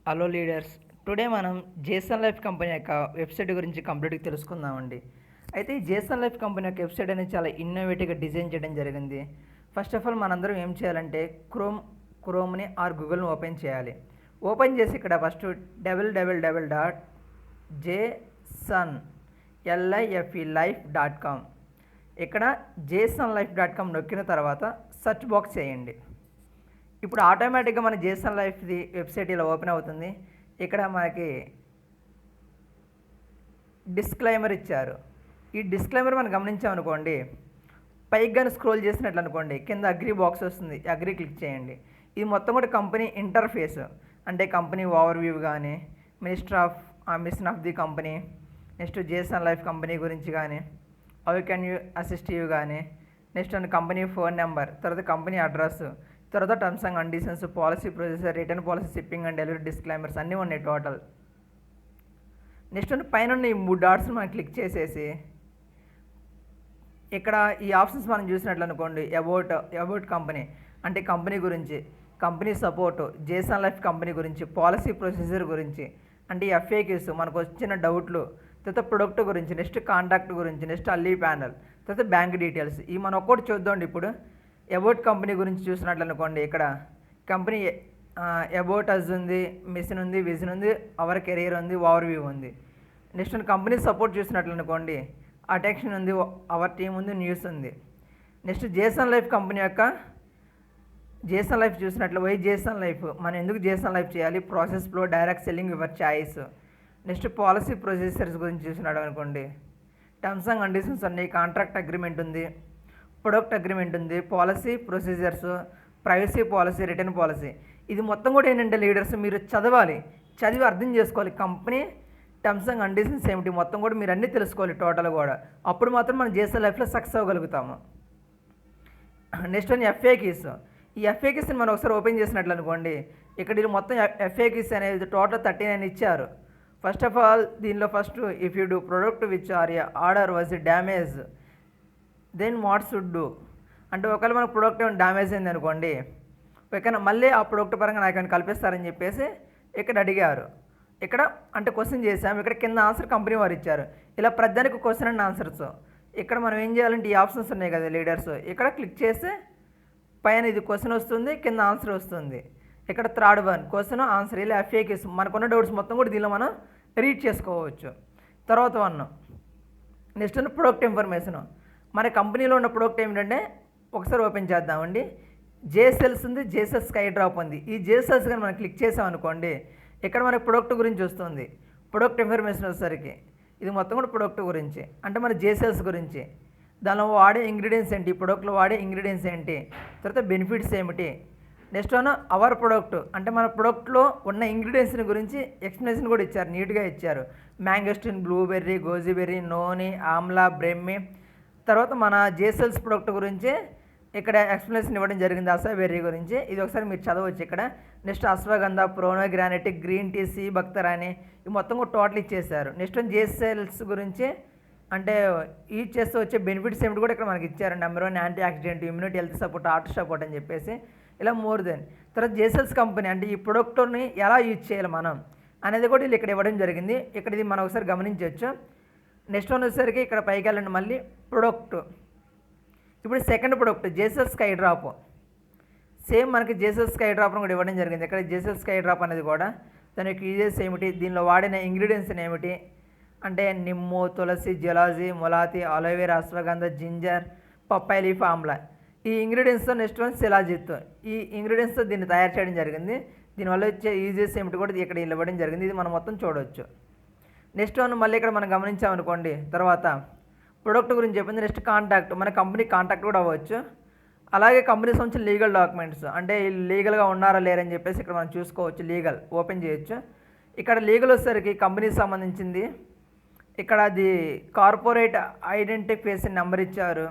Hello leaders, today మనం Jason life company యొక్క website గురించి కంప్లీట్గా తెలుసుకుందామండి. అయితే ఈ జేసన్ లైఫ్ కంపెనీ యొక్క వెబ్సైట్ అనేది చాలా ఇన్నోవేటివ్గా డిజైన్ చేయడం జరిగింది. ఫస్ట్ ఆఫ్ ఆల్ మనందరం ఏం చేయాలంటే క్రోమ్ని ఆర్ గూగుల్ని ఓపెన్ చేయాలి. ఓపెన్ చేసి ఇక్కడ ఫస్ట్ www.jsonlife.com ఇక్కడ jsonlife.com నొక్కిన తర్వాత సెర్చ్ బాక్స్ చేయండి. ఇప్పుడు ఆటోమేటిక్గా మన జేసన్ లైఫ్ది వెబ్సైట్ ఇలా ఓపెన్ అవుతుంది. ఇక్కడ మనకి డిస్క్లైమర్ ఇచ్చారు. ఈ డిస్క్లైమర్ మనం గమనించామనుకోండి, పైకి కానీ స్క్రోల్ చేసినట్లు అనుకోండి, కింద అగ్రీ బాక్స్ వస్తుంది. అగ్రీ క్లిక్ చేయండి. ఇది మొత్తం కూడా కంపెనీ ఇంటర్ఫేస్, అంటే కంపెనీ ఓవర్ వ్యూ కానీ, machine of the company, next Jason life company గురించి కానీ, how can you assist you కానీ, నెక్స్ట్ కంపెనీ ఫోన్ నెంబర్, తర్వాత కంపెనీ అడ్రస్, తర్వాత terms and conditions, policy procedure, return policy, shipping and delivery, disclaimers అన్నీ ఉన్నాయి total. Next పైన ఈ 3 dots మనం క్లిక్ చేసేసి ఇక్కడ ఈ ఆప్షన్స్ మనం చూసినట్లు అనుకోండి, అబౌట్ కంపెనీ అంటే కంపెనీ గురించి, company support, Jason life company గురించి, పాలసీ ప్రొసీజర్ గురించి, అంటే ఎఫ్ఏక్యూస్ మనకు వచ్చిన డౌట్లు, తర్వాత ప్రొడక్ట్ గురించి, నెక్స్ట్ కాంటాక్ట్ గురించి, నెక్స్ట్ అల్లీ ప్యానల్, తర్వాత బ్యాంక్ డీటెయిల్స్. ఇవి మనం ఒక్కటి చూద్దాండి. ఇప్పుడు అబౌట్ కంపెనీ గురించి చూసినట్లు అనుకోండి, ఇక్కడ కంపెనీ అబౌట్ అస్ ఉంది, మిషన్ ఉంది, విజన్ ఉంది, అవర్ కెరీర్ ఉంది, ఓవర్ వ్యూ ఉంది. నెక్స్ట్ కంపెనీ సపోర్ట్ చూసినట్లు అనుకోండి, అటెన్షన్ ఉంది, అవర్ టీమ్ ఉంది, న్యూస్ ఉంది. నెక్స్ట్ జేసన్ లైఫ్ కంపెనీ యొక్క జేసన్ లైఫ్ చూసినట్లు, వై జేసన్ లైఫ్, మనం ఎందుకు జేసన్ లైఫ్ చేయాలి, process flow, direct selling, your choice. Next policy procedures గురించి చూసినాడు అనుకోండి, టర్మ్స్ అండ్ కండిషన్స్ ఉన్నాయి, కాంట్రాక్ట్ అగ్రిమెంట్ ఉంది, ప్రొడక్ట్ అగ్రిమెంట్ ఉంది, policy procedures, privacy policy, return policy. ఇది మొత్తం కూడా ఏంటంటే లీడర్స్ మీరు చదివి అర్థం చేసుకోవాలి. కంపెనీ టర్మ్స్ అండ్ కండిషన్స్ ఏమిటి మొత్తం కూడా మీరు అన్నీ తెలుసుకోవాలి టోటల్ కూడా. అప్పుడు మాత్రం మనం జేసన్ లైఫ్లో సక్సెస్ అవ్వగలుగుతాము. Next FAQs. ఈ ఎఫ్ఏక్యూస్ని మనం ఒకసారి ఓపెన్ చేసినట్లు అనుకోండి, ఇక్కడ ఇది మొత్తం ఎఫ్ఏక్యూస్ అనేది టోటల్ 39 ఇచ్చారు. ఫస్ట్ ఆఫ్ ఆల్ దీనిలో first, if you do product which or order was damage then what should do, అంటే ఒకవేళ మనకు ప్రోడక్ట్ ఏమైనా డ్యామేజ్ అయింది అనుకోండి, ఓకేనా, మళ్ళీ ఆ ప్రోడక్ట్ పరంగా నాకు ఏమైనా కల్పిస్తారని చెప్పేసి ఇక్కడ అడిగారు. ఇక్కడ అంటే క్వశ్చన్ చేసాము, ఇక్కడ కింద ఆన్సర్ కంపెనీ వారు ఇచ్చారు. ఇలా ప్రతిదానికి క్వశ్చన్ అండ్ ఆన్సర్స్. ఇక్కడ మనం ఏం చేయాలంటే ఈ ఆప్షన్స్ ఉన్నాయి కదా లీడర్స్, ఇక్కడ క్లిక్ చేస్తే పైన ఇది క్వశ్చన్ వస్తుంది, కింద ఆన్సర్ వస్తుంది. ఇక్కడ థర్డ్ వన్ క్వశ్చన్ ఆన్సర్, ఇలా ఎఫ్ఏక్యూస్ మనకున్న డౌట్స్ మొత్తం కూడా దీనిలో మనం రీడ్ చేసుకోవచ్చు. తర్వాత వన్ నెక్స్ట్ ప్రొడక్ట్ ఇన్ఫర్మేషన్. మన కంపెనీలో ఉన్న ప్రోడక్ట్ ఏమిటంటే ఒకసారి ఓపెన్ చేద్దామండి. జేసెల్స్ ఉంది, జేసెల్స్ స్కై డ్రాప్ ఉంది. ఈ జేసెల్స్ కానీ మనం క్లిక్ చేసామనుకోండి, ఇక్కడ మనకి ప్రొడక్ట్ గురించి వస్తుంది. ప్రొడక్ట్ ఇన్ఫర్మేషన్ వచ్చేసరికి ఇది మొత్తం కూడా ప్రొడక్ట్ గురించి, అంటే మన జేసెల్స్ గురించి, దానిలో వాడే ఇంగ్రీడియంట్స్ ఏంటి, ప్రొడక్ట్లో వాడే ఇంగ్రీడియంట్స్ ఏంటి, తర్వాత బెనిఫిట్స్ ఏమిటి. నెక్స్ట్ అవర్ ప్రొడక్ట్, అంటే మన ప్రొడక్ట్లో ఉన్న ఇంగ్రీడియంట్స్ని గురించి ఎక్స్ప్లెనేషన్ కూడా ఇచ్చారు, నీట్గా ఇచ్చారు. Mangosteen, blueberry, goji berry, నోని, Amla, బ్రెమ్మి. తర్వాత మన జేసెల్స్ ప్రొడక్ట్ గురించి ఇక్కడ ఎక్స్ప్లెనేషన్ ఇవ్వడం జరిగింది, అసాబెర్రీ గురించి. ఇది ఒకసారి మీరు చదవచ్చు ఇక్కడ. Next ashwagandha, pomegranate, green tea, sea buckthorn, ఇవి మొత్తం కూడా టోటల్ ఇచ్చేసారు. నెక్స్ట్ జేసెల్స్ గురించి అంటే యూజ్ చేస్తూ వచ్చే బెనిఫిట్స్ ఏమిటి కూడా ఇక్కడ మనకి ఇచ్చారు. Number 1 anti oxidant, immunity, health support, heart support అని చెప్పేసి ఇలా మోర్ దెన్. తర్వాత జేసెల్స్ కంపెనీ అంటే ఈ ప్రొడక్ట్ని ఎలా యూజ్ చేయాలి మనం అనేది కూడా వీళ్ళు ఇక్కడ ఇవ్వడం జరిగింది. ఇక్కడ ఇది మనం ఒకసారి గమనించవచ్చు. నెక్స్ట్ వన్ వచ్చేసరికి ఇక్కడ పైకి వెళ్ళండి, మళ్ళీ ప్రొడక్ట్. ఇప్పుడు సెకండ్ ప్రొడక్ట్ జేసెల్ స్కై డ్రాప్. సేమ్ మనకి జేసెల్ స్కై డ్రాప్ను కూడా ఇవ్వడం జరిగింది. ఇక్కడ జేసెల్ స్కై డ్రాప్ అనేది కూడా దాని యొక్క యూజెస్ ఏమిటి, దీనిలో వాడిన ఇంగ్రీడియంట్స్ ఏమిటి అంటే నిమ్ము, తులసి, జలాజీ, ములాతి, aloe vera, ashwagandha, ginger, papaya leaf, ఆమ్లా. ఈ ఇంగ్రీడియంట్స్తో నెక్స్ట్ వన్ శిలాజిత్. ఈ ఇంగ్రీడియంట్స్తో దీన్ని తయారు చేయడం జరిగింది. దీనివల్ల వచ్చే యూజెస్ ఏమిటి కూడా ఇక్కడ ఇవ్వడం జరిగింది. ఇది మనం మొత్తం చూడవచ్చు. నెక్స్ట్ వన్ మళ్ళీ ఇక్కడ మనం గమనించామనుకోండి, తర్వాత ప్రొడక్ట్ గురించి చెప్పింది. నెక్స్ట్ కాంటాక్ట్, మన కంపెనీ కాంటాక్ట్ కూడా అవ్వచ్చు. అలాగే కంపెనీ సంబంధించిన లీగల్ డాక్యుమెంట్స్, అంటే లీగల్గా ఉన్నారా లేరని చెప్పేసి ఇక్కడ మనం చూసుకోవచ్చు. లీగల్ ఓపెన్ చేయొచ్చు. ఇక్కడ లీగల్ వచ్చేసరికి కంపెనీకి సంబంధించింది. ఇక్కడ అది కార్పొరేట్ ఐడెంటిఫికేషన్ నెంబర్ ఇచ్చారు.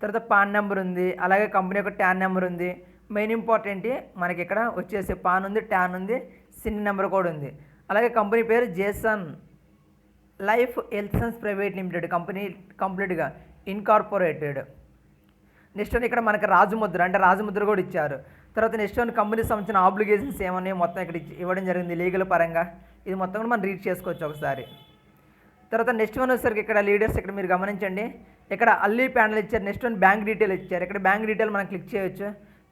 తర్వాత పాన్ నెంబర్ ఉంది, అలాగే కంపెనీ యొక్క ట్యాన్ నెంబర్ ఉంది. మెయిన్ ఇంపార్టెంట్ మనకి ఇక్కడ వచ్చేసి పాన్ ఉంది, ట్యాన్ ఉంది, సిన్ నెంబర్ కూడా ఉంది. అలాగే కంపెనీ పేరు Jason life health science private limited, company కంప్లీట్గా ఇన్కార్పొరేటెడ్. నెక్స్ట్ ఇక్కడ మనకి రాజముద్ర, అంటే రాజముద్ర కూడా ఇచ్చారు. తర్వాత నెక్స్ట్ వన్ కంపెనీకి సంబంధించిన ఆబ్లిగేషన్స్ ఏమన్నాయో మొత్తం ఇక్కడ ఇవ్వడం జరిగింది లీగల్ పరంగా. ఇది మొత్తం కూడా మనం రీడ్ చేసుకోవచ్చు ఒకసారి. తర్వాత నెక్స్ట్ వన్ వచ్చేసరికి ఇక్కడ లీడర్స్ ఇక్కడ మీరు గమనించండి, ఇక్కడ అల్లీ ప్యానల్ ఇచ్చారు. నెక్స్ట్ వన్ బ్యాంక్ డీటెయిల్ ఇచ్చారు. ఇక్కడ బ్యాంక్ డీటెయిల్ మనం క్లిక్ చేయొచ్చు.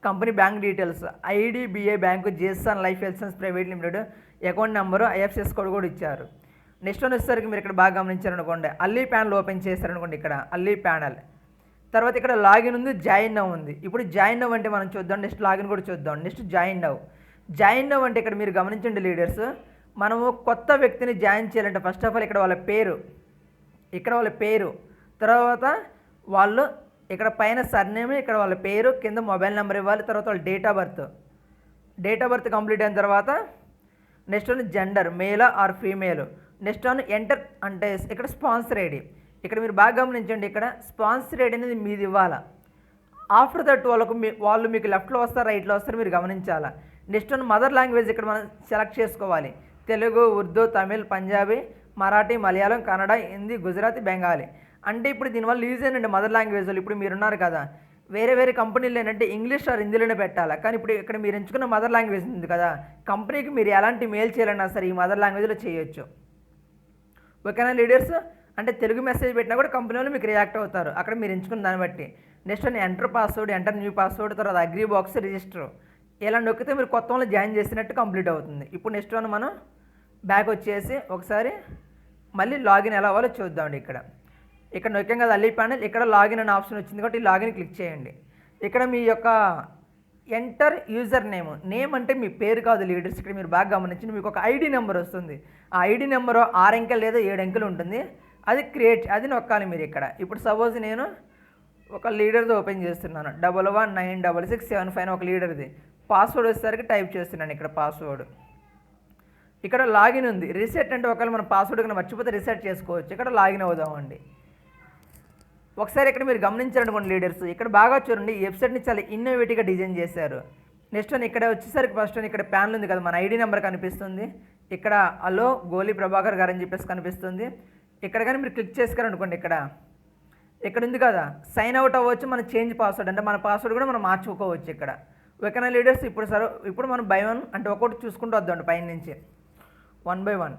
Company bank details IDBI bank, Jason life insurance private limited, account number, IFSC code కూడా ఇచ్చారు. నెక్స్ట్ వన్ వచ్చేసరికి మీరు ఇక్కడ బాగా గమనించారనుకోండి, అల్లీ ప్యానల్ ఓపెన్ చేశారనుకోండి, ఇక్కడ అల్లీ ప్యానల్. తర్వాత ఇక్కడ లాగిన్ ఉంది, జాయిన్ నవ్ ఉంది. ఇప్పుడు జాయిన్ నవ్ అంటే మనం చూద్దాం, నెక్స్ట్ లాగిన్ కూడా చూద్దాం. Next join now. Join now అంటే ఇక్కడ మీరు గమనించండి లీడర్స్, మనము కొత్త వ్యక్తిని జాయిన్ చేయాలంటే ఫస్ట్ ఆఫ్ ఆల్ ఇక్కడ వాళ్ళ పేరు, తర్వాత వాళ్ళు ఇక్కడ పైన సర్నేమ్, ఇక్కడ వాళ్ళ పేరు, కింద మొబైల్ నెంబర్ ఇవ్వాలి. తర్వాత వాళ్ళ డేట్ ఆఫ్ బర్త్ కంప్లీట్ అయిన తర్వాత నెక్స్ట్ వన్ జెండర్, మేలా or female. Next one enter అంటే ఇక్కడ స్పాన్సర్ ఐడి. ఇక్కడ మీరు బాగా గమనించండి, ఇక్కడ స్పాన్సర్ ఐడి అనేది మీది ఇవ్వాలా. ఆఫ్టర్ దట్ వాళ్ళు మీకు లెఫ్ట్లో వస్తారు, రైట్లో వస్తారు, మీరు గమనించాలా. నెక్స్ట్ వన్ మదర్ లాంగ్వేజ్ ఇక్కడ మనం సెలెక్ట్ చేసుకోవాలి. తెలుగు, ఉర్దూ, తమిళ్, పంజాబీ, మరాఠీ, మలయాళం, కన్నడ, హిందీ, గుజరాతీ, బెంగాలీ. అంటే ఇప్పుడు దీనివల్ల యూజ్ ఏంటంటే మదర్ లాంగ్వేజ్ వాళ్ళు ఇప్పుడు మీరున్నారు కదా, వేరే కంపెనీలు ఏంటంటే ఇంగ్లీష్ ఆర్ హిందీలోనే పెట్టాలి. కానీ ఇప్పుడు ఇక్కడ మీరు ఎంచుకున్న మదర్ లాంగ్వేజ్ ఉంది కదా, కంపెనీకి మీరు ఎలాంటి మెయిల్ చేయాలన్నా సరే ఈ మదర్ లాంగ్వేజ్లో చేయొచ్చు. ఓకేనా లీడర్స్? అంటే తెలుగు మెసేజ్ పెట్టినా కూడా కంపెనీ వాళ్ళు మీకు రియాక్ట్ అవుతారు అక్కడ మీరు ఎంచుకున్న దాన్ని బట్టి. Next one enter password, enter new password, తర్వాత అగ్రీ బాక్స్, రిజిస్టర్. ఇలా నొక్కితే మీరు కొత్త వాళ్ళు జాయిన్ చేసినట్టు కంప్లీట్ అవుతుంది. ఇప్పుడు నెక్స్ట్ వన్ మనం బ్యాక్ వచ్చేసి ఒకసారి మళ్ళీ లాగిన్ ఎలా అవ్వాలో చూద్దామండి. ఇక్కడ నొక్కాం కదా అల్లీ ప్యానల్, ఇక్కడ లాగిన్ అనే ఆప్షన్ వచ్చింది కాబట్టి ఈ లాగిన్ క్లిక్ చేయండి. ఇక్కడ మీ యొక్క ఎంటర్ యూజర్ నేమ్ అంటే మీ పేరు కాదు లీడర్స్. ఇక్కడ మీరు బాగా గమనించండి, మీకు ఒక ఐడి నెంబర్ వస్తుంది. ఆ ఐడి నెంబరు 6 అంకెలు లేదా 7 అంకెలు ఉంటుంది. అది నొక్కాలి మీరు ఇక్కడ. ఇప్పుడు సపోజ్ నేను ఒక లీడర్ది ఓపెన్ చేస్తున్నాను, 119667 ఒక లీడర్ది. పాస్వర్డ్ వచ్చేసరికి టైప్ చేస్తున్నాను ఇక్కడ పాస్వర్డ్. ఇక్కడ లాగిన్ ఉంది. రీసెట్ అంటే ఒకవేళ మన పాస్వర్డ్ కన్నా మర్చిపోతే రీసెట్ చేసుకోవచ్చు. ఇక్కడ లాగిన్ అవుదామండి. ఒకసారి ఇక్కడ మీరు గమనించారనుకోండి లీడర్స్, ఇక్కడ బాగా చూడండి, ఈ వెబ్సైట్ని చాలా ఇన్నోవేటివ్గా డిజైన్ చేశారు. నెక్స్ట్ వన్ ఇక్కడ వచ్చేసరికి ఫస్ట్ వన్ ఇక్కడ ప్యానల్ ఉంది కదా, మన ఐడి నెంబర్ కనిపిస్తుంది. ఇక్కడ అలో గోలి ప్రభాకర్ గారు అని చెప్పేసి కనిపిస్తుంది. ఇక్కడ కానీ మీరు క్లిక్ చేసారనుకోండి, ఇక్కడ ఉంది కదా సైన్ అవుట్ అవ్వచ్చు, మన చేంజ్ పాస్వర్డ్ అంటే మన పాస్వర్డ్ కూడా మనం మార్చుకోవచ్చు ఇక్కడ. ఓకేనా లీడర్స్? ఇప్పుడు మనం బై వన్ అంటే ఒక్కొక్కటి చూసుకుంటూ వద్దామండి పైన నుంచి 1 by 1.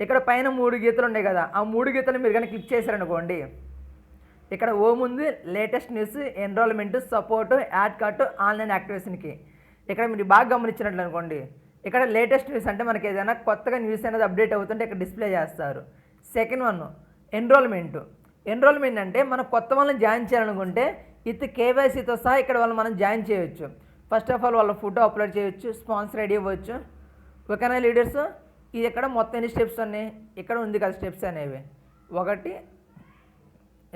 ఇక్కడ పైన 3 గీతలు ఉన్నాయి కదా, ఆ 3 గీతలు మీరు కానీ క్లిక్ చేశారనుకోండి, ఇక్కడ ఓమ్ ఉంది, latest news, enrolment, support, add cart, online యాక్టివేషన్కి. ఇక్కడ మీరు బాగా గమనించినట్లు అనుకోండి, ఇక్కడ లేటెస్ట్ న్యూస్ అంటే మనకి ఏదైనా కొత్తగా న్యూస్ అనేది అప్డేట్ అవుతుంటే ఇక్కడ డిస్ప్లే చేస్తారు. సెకండ్ వన్ ఎన్రోల్మెంట్ అంటే మనం కొత్త వాళ్ళని జాయిన్ చేయాలనుకుంటే కేవైసీతో సహా ఇక్కడ వాళ్ళు మనం జాయిన్ చేయొచ్చు. ఫస్ట్ ఆఫ్ ఆల్ వాళ్ళ ఫోటో అప్లోడ్ చేయొచ్చు, స్పాన్సర్ ఐడి ఇవ్వచ్చు. ఓకేనా లీడర్స్? ఇది ఇక్కడ మొత్తం ఎన్ని స్టెప్స్ ఉన్నాయి ఇక్కడ ఉంది కదా స్టెప్స్ అనేవి,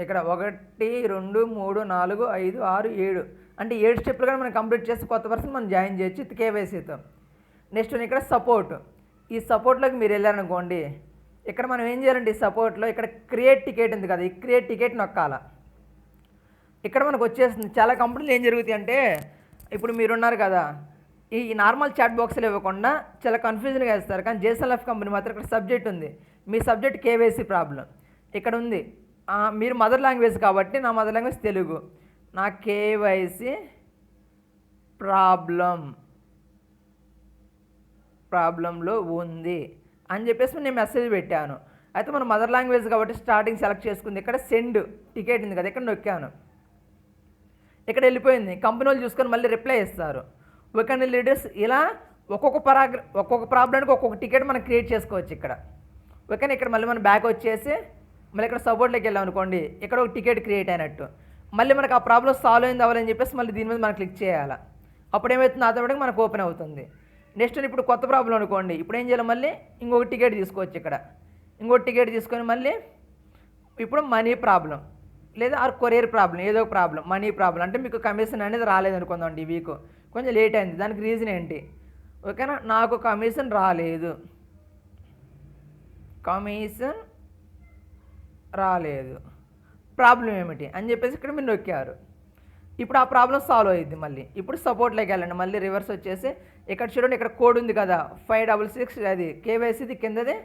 ఇక్కడ 1 2 3 4 5 6 7 అంటే 7 స్టెప్లు కానీ మనం కంప్లీట్ చేస్తే కొత్త పర్సన్ మనం జాయిన్ చేయొచ్చు ఇది కేవైసీతో. నెక్స్ట్ ఇక్కడ సపోర్ట్. ఈ సపోర్ట్లోకి మీరు వెళ్ళారనుకోండి, ఇక్కడ మనం ఏం చేయాలంటే ఈ సపోర్ట్లో ఇక్కడ క్రియేట్ టికెట్ ఉంది కదా, ఈ క్రియేట్ టికెట్ నొక్కాల. ఇక్కడ మనకు వచ్చేస్తుంది. చాలా కంపెనీలు ఏం జరుగుతాయి అంటే, ఇప్పుడు మీరున్నారు కదా, ఈ నార్మల్ చాట్ బాక్స్లు ఇవ్వకుండా చాలా కన్ఫ్యూజన్గా వేస్తారు. కానీ జేఎస్ఎల్ఎఫ్ కంపెనీ మాత్రం ఇక్కడ సబ్జెక్ట్ ఉంది, మీ సబ్జెక్ట్ కేవైసీ ప్రాబ్లం ఇక్కడ ఉంది. మీరు మదర్ లాంగ్వేజ్ కాబట్టి నా మదర్ లాంగ్వేజ్ తెలుగు, నా కేవైసీ ప్రాబ్లంలో ఉంది అని చెప్పేసి నేను మెసేజ్ పెట్టాను. అయితే మన మదర్ లాంగ్వేజ్ కాబట్టి స్టార్టింగ్ సెలెక్ట్ చేసుకుంది. ఇక్కడ సెండ్ టికెట్ ఉంది కదా, ఇక్కడ నొక్కాను, ఇక్కడ వెళ్ళిపోయింది. కంపెనీ వాళ్ళు చూసుకొని మళ్ళీ రిప్లై ఇస్తారు. ఓకే లీడర్స్, ఇలా ఒక్కొక్క ప్రాబ్లంకి ఒక్కొక్క టికెట్ మనం క్రియేట్ చేసుకోవచ్చు ఇక్కడ. ఓకేనా? ఇక్కడ మళ్ళీ మనం బ్యాక్ వచ్చేసి మళ్ళీ ఇక్కడ సపోర్ట్లోకి వెళ్ళాం అనుకోండి, ఇక్కడ ఒక టికెట్ క్రియేట్ అయినట్టు. మళ్ళీ మనకు ఆ ప్రాబ్లం సాల్వ్ అయింది అవ్వాలని చెప్పేసి మళ్ళీ దీని మీద మనం క్లిక్ చేయాలి. అప్పుడు ఏమవుతుంది, ఆటోమేటిక్గా మనకు ఓపెన్ అవుతుంది. నెక్స్ట్ ఇప్పుడు కొత్త ప్రాబ్లం అనుకోండి, ఇప్పుడు ఏం చేయాలి, మళ్ళీ ఇంకొక టికెట్ తీసుకోవచ్చు. ఇక్కడ ఇంకొక టికెట్ తీసుకొని మళ్ళీ ఇప్పుడు మనీ ప్రాబ్లం లేదా ఆర్ కొరియర్ ప్రాబ్లం, ఏదో ఒక ప్రాబ్లం, మనీ ప్రాబ్లం అంటే మీకు కమిషన్ అనేది రాలేదు అనుకుందామండి, ఈ వీక్ కొంచెం లేట్ అయింది, దానికి రీజన్ ఏంటి? ఓకేనా, నాకు కమిషన్ రాలేదు, ప్రాబ్లం ఏమిటి అని చెప్పేసి ఇక్కడ మీరు నొక్కారు. ఇప్పుడు ఆ ప్రాబ్లం సాల్వ్ అయ్యింది. మళ్ళీ ఇప్పుడు సపోర్ట్లోకి వెళ్ళండి, మళ్ళీ రివర్స్ వచ్చేసి ఇక్కడ చూడండి, ఇక్కడ కోడ్ ఉంది కదా 566, అది కేవైసీది, కిందది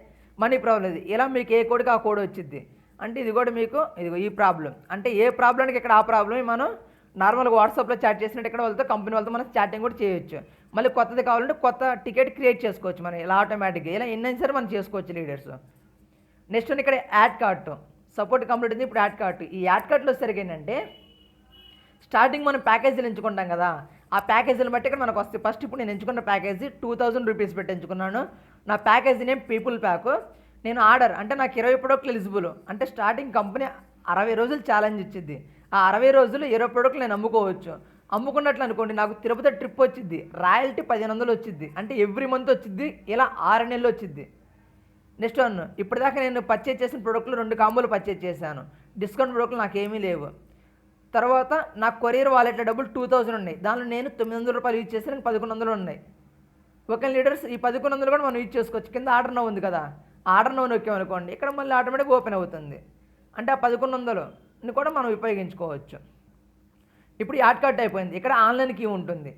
మనీ ప్రాబ్లం. ఇది ఇలా మీకు ఏ కోడ్కి ఆ కోడ్ వచ్చింది అంటే ఇది కూడా మీకు ఇదిగో ఈ ప్రాబ్లం అంటే ఏ ప్రాబ్లంకి ఇక్కడ ఆ ప్రాబ్లమే మనం నార్మల్గా వాట్సాప్లో చాట్ చేసినట్టు ఇక్కడ వాళ్ళతో కంపెనీ వాళ్ళతో మనం చాటింగ్ కూడా చేయొచ్చు. మళ్ళీ కొత్తది కావాలంటే కొత్త టికెట్ క్రియేట్ చేసుకోవచ్చు మనం ఇలా ఆటోమేటిక్గా, ఇలా ఎన్నైనా సరే మనం చేసుకోవచ్చు లీడర్స్. నెక్స్ట్ ఇక్కడ యాడ్ కార్ట్ సపోర్ట్ కంప్లీట్ ఉంది. ఇప్పుడు యాడ్ కార్ట్, ఈ యాడ్ కార్ట్లో వచ్చేసరికి ఏంటంటే స్టార్టింగ్ మనం ప్యాకేజీలు ఎంచుకుంటాం కదా, ఆ ప్యాకేజీలు బట్టి ఇక్కడ మనకు వస్తాయి. ఫస్ట్ ఇప్పుడు నేను ఎంచుకున్న ప్యాకేజీ 2000 రూపీస్ పెట్టి ఎంచుకున్నాను. నా ప్యాకేజీ నేమ్ పీపుల్ ప్యాక్. నేను ఆర్డర్ అంటే నాకు 20 ప్రోడక్ట్లు ఎలిజిబుల్, అంటే స్టార్టింగ్ కంపెనీ 60 రోజులు ఛాలెంజ్ ఇచ్చింది. ఆ 60 రోజులు 20 ప్రోడక్ట్లు నేను అమ్ముకోవచ్చు. అమ్ముకున్నట్లు అనుకోండి, నాకు తిరుపతి ట్రిప్ వచ్చింది, రాయల్టీ 1500 వచ్చింది, అంటే ఎవ్రీ మంత్ వచ్చింది, ఇలా 6 నెలలు వచ్చింది. నెక్స్ట్ వన్, ఇప్పటిదాకా నేను పర్చేజ్ చేసిన ప్రోడక్ట్లు 2 కాంబోలు పర్చేజ్ చేశాను. డిస్కౌంట్ ప్రోడక్ట్లు నాకేమీ లేవు. తర్వాత నాకు కొరియర్ వాలెట్లో డబ్బులు 2000 ఉన్నాయి, దానిలో నేను 900 రూపాయలు యూజ్ చేస్తే నాకు 1100 ఉన్నాయి. ఓకే లీడర్స్, ఈ 1100 కూడా మనం యూజ్ చేసుకోవచ్చు. కింద ఆర్డర్ నౌ ఉంది కదా, ఆర్డర్ నౌ నొక్కామనుకోండి, ఇక్కడ మళ్ళీ ఆటోమేటిక్గా ఓపెన్ అవుతుంది. అంటే ఆ 1100ని కూడా మనం ఉపయోగించుకోవచ్చు. ఇప్పుడు యాడ్ కార్ట్ అయిపోయింది. ఇక్కడ ఆన్లైన్ కీ ఉంటుంది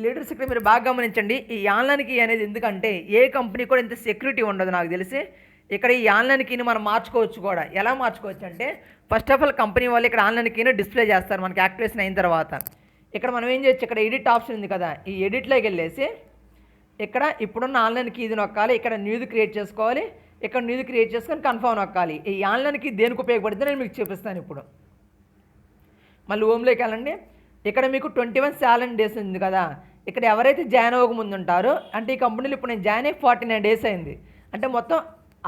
లీడర్స్. ఇక్కడ మీరు బాగా గమనించండి, ఈ ఆన్లైన్ కీ అనేది ఎందుకంటే ఏ కంపెనీ కూడా ఇంత సెక్యూరిటీ ఉండదు నాకు తెలిసి. ఇక్కడ ఈ ఆన్లైన్ కీని మనం మార్చుకోవచ్చు కూడా. ఎలా మార్చుకోవచ్చు అంటే ఫస్ట్ ఆఫ్ ఆల్ కంపెనీ వాళ్ళు ఇక్కడ ఆన్లైన్ కీని డిస్ప్లే చేస్తారు మనకి యాక్టివేషన్ అయిన తర్వాత. ఇక్కడ మనం ఏం చేయొచ్చు, ఇక్కడ ఎడిట్ ఆప్షన్ ఉంది కదా, ఈ ఎడిట్లోకి వెళ్ళేసి ఇక్కడ ఇప్పుడున్న ఆన్లైన్ కీది నొక్కాలి, ఇక్కడ న్యూది క్రియేట్ చేసుకోవాలి, ఇక్కడ న్యూది క్రియేట్ చేసుకొని కన్ఫర్మ్ నొక్కాలి. ఈ ఆన్లైన్ కీ దేనికి ఉపయోగపడుతుందో నేను మీకు చూపిస్తాను ఇప్పుడు. మళ్ళీ హోమ్లోకి వెళ్ళండి. ఇక్కడ మీకు 21 ఛాలెంజ్ డేస్ ఉంది కదా, ఇక్కడ ఎవరైతే జాయిన్ అవ్వక ముందు ఉంటారో, అంటే ఈ కంపెనీలో ఇప్పుడు నేను జాయిన్ అయ్యి 49 డేస్ అయింది, అంటే మొత్తం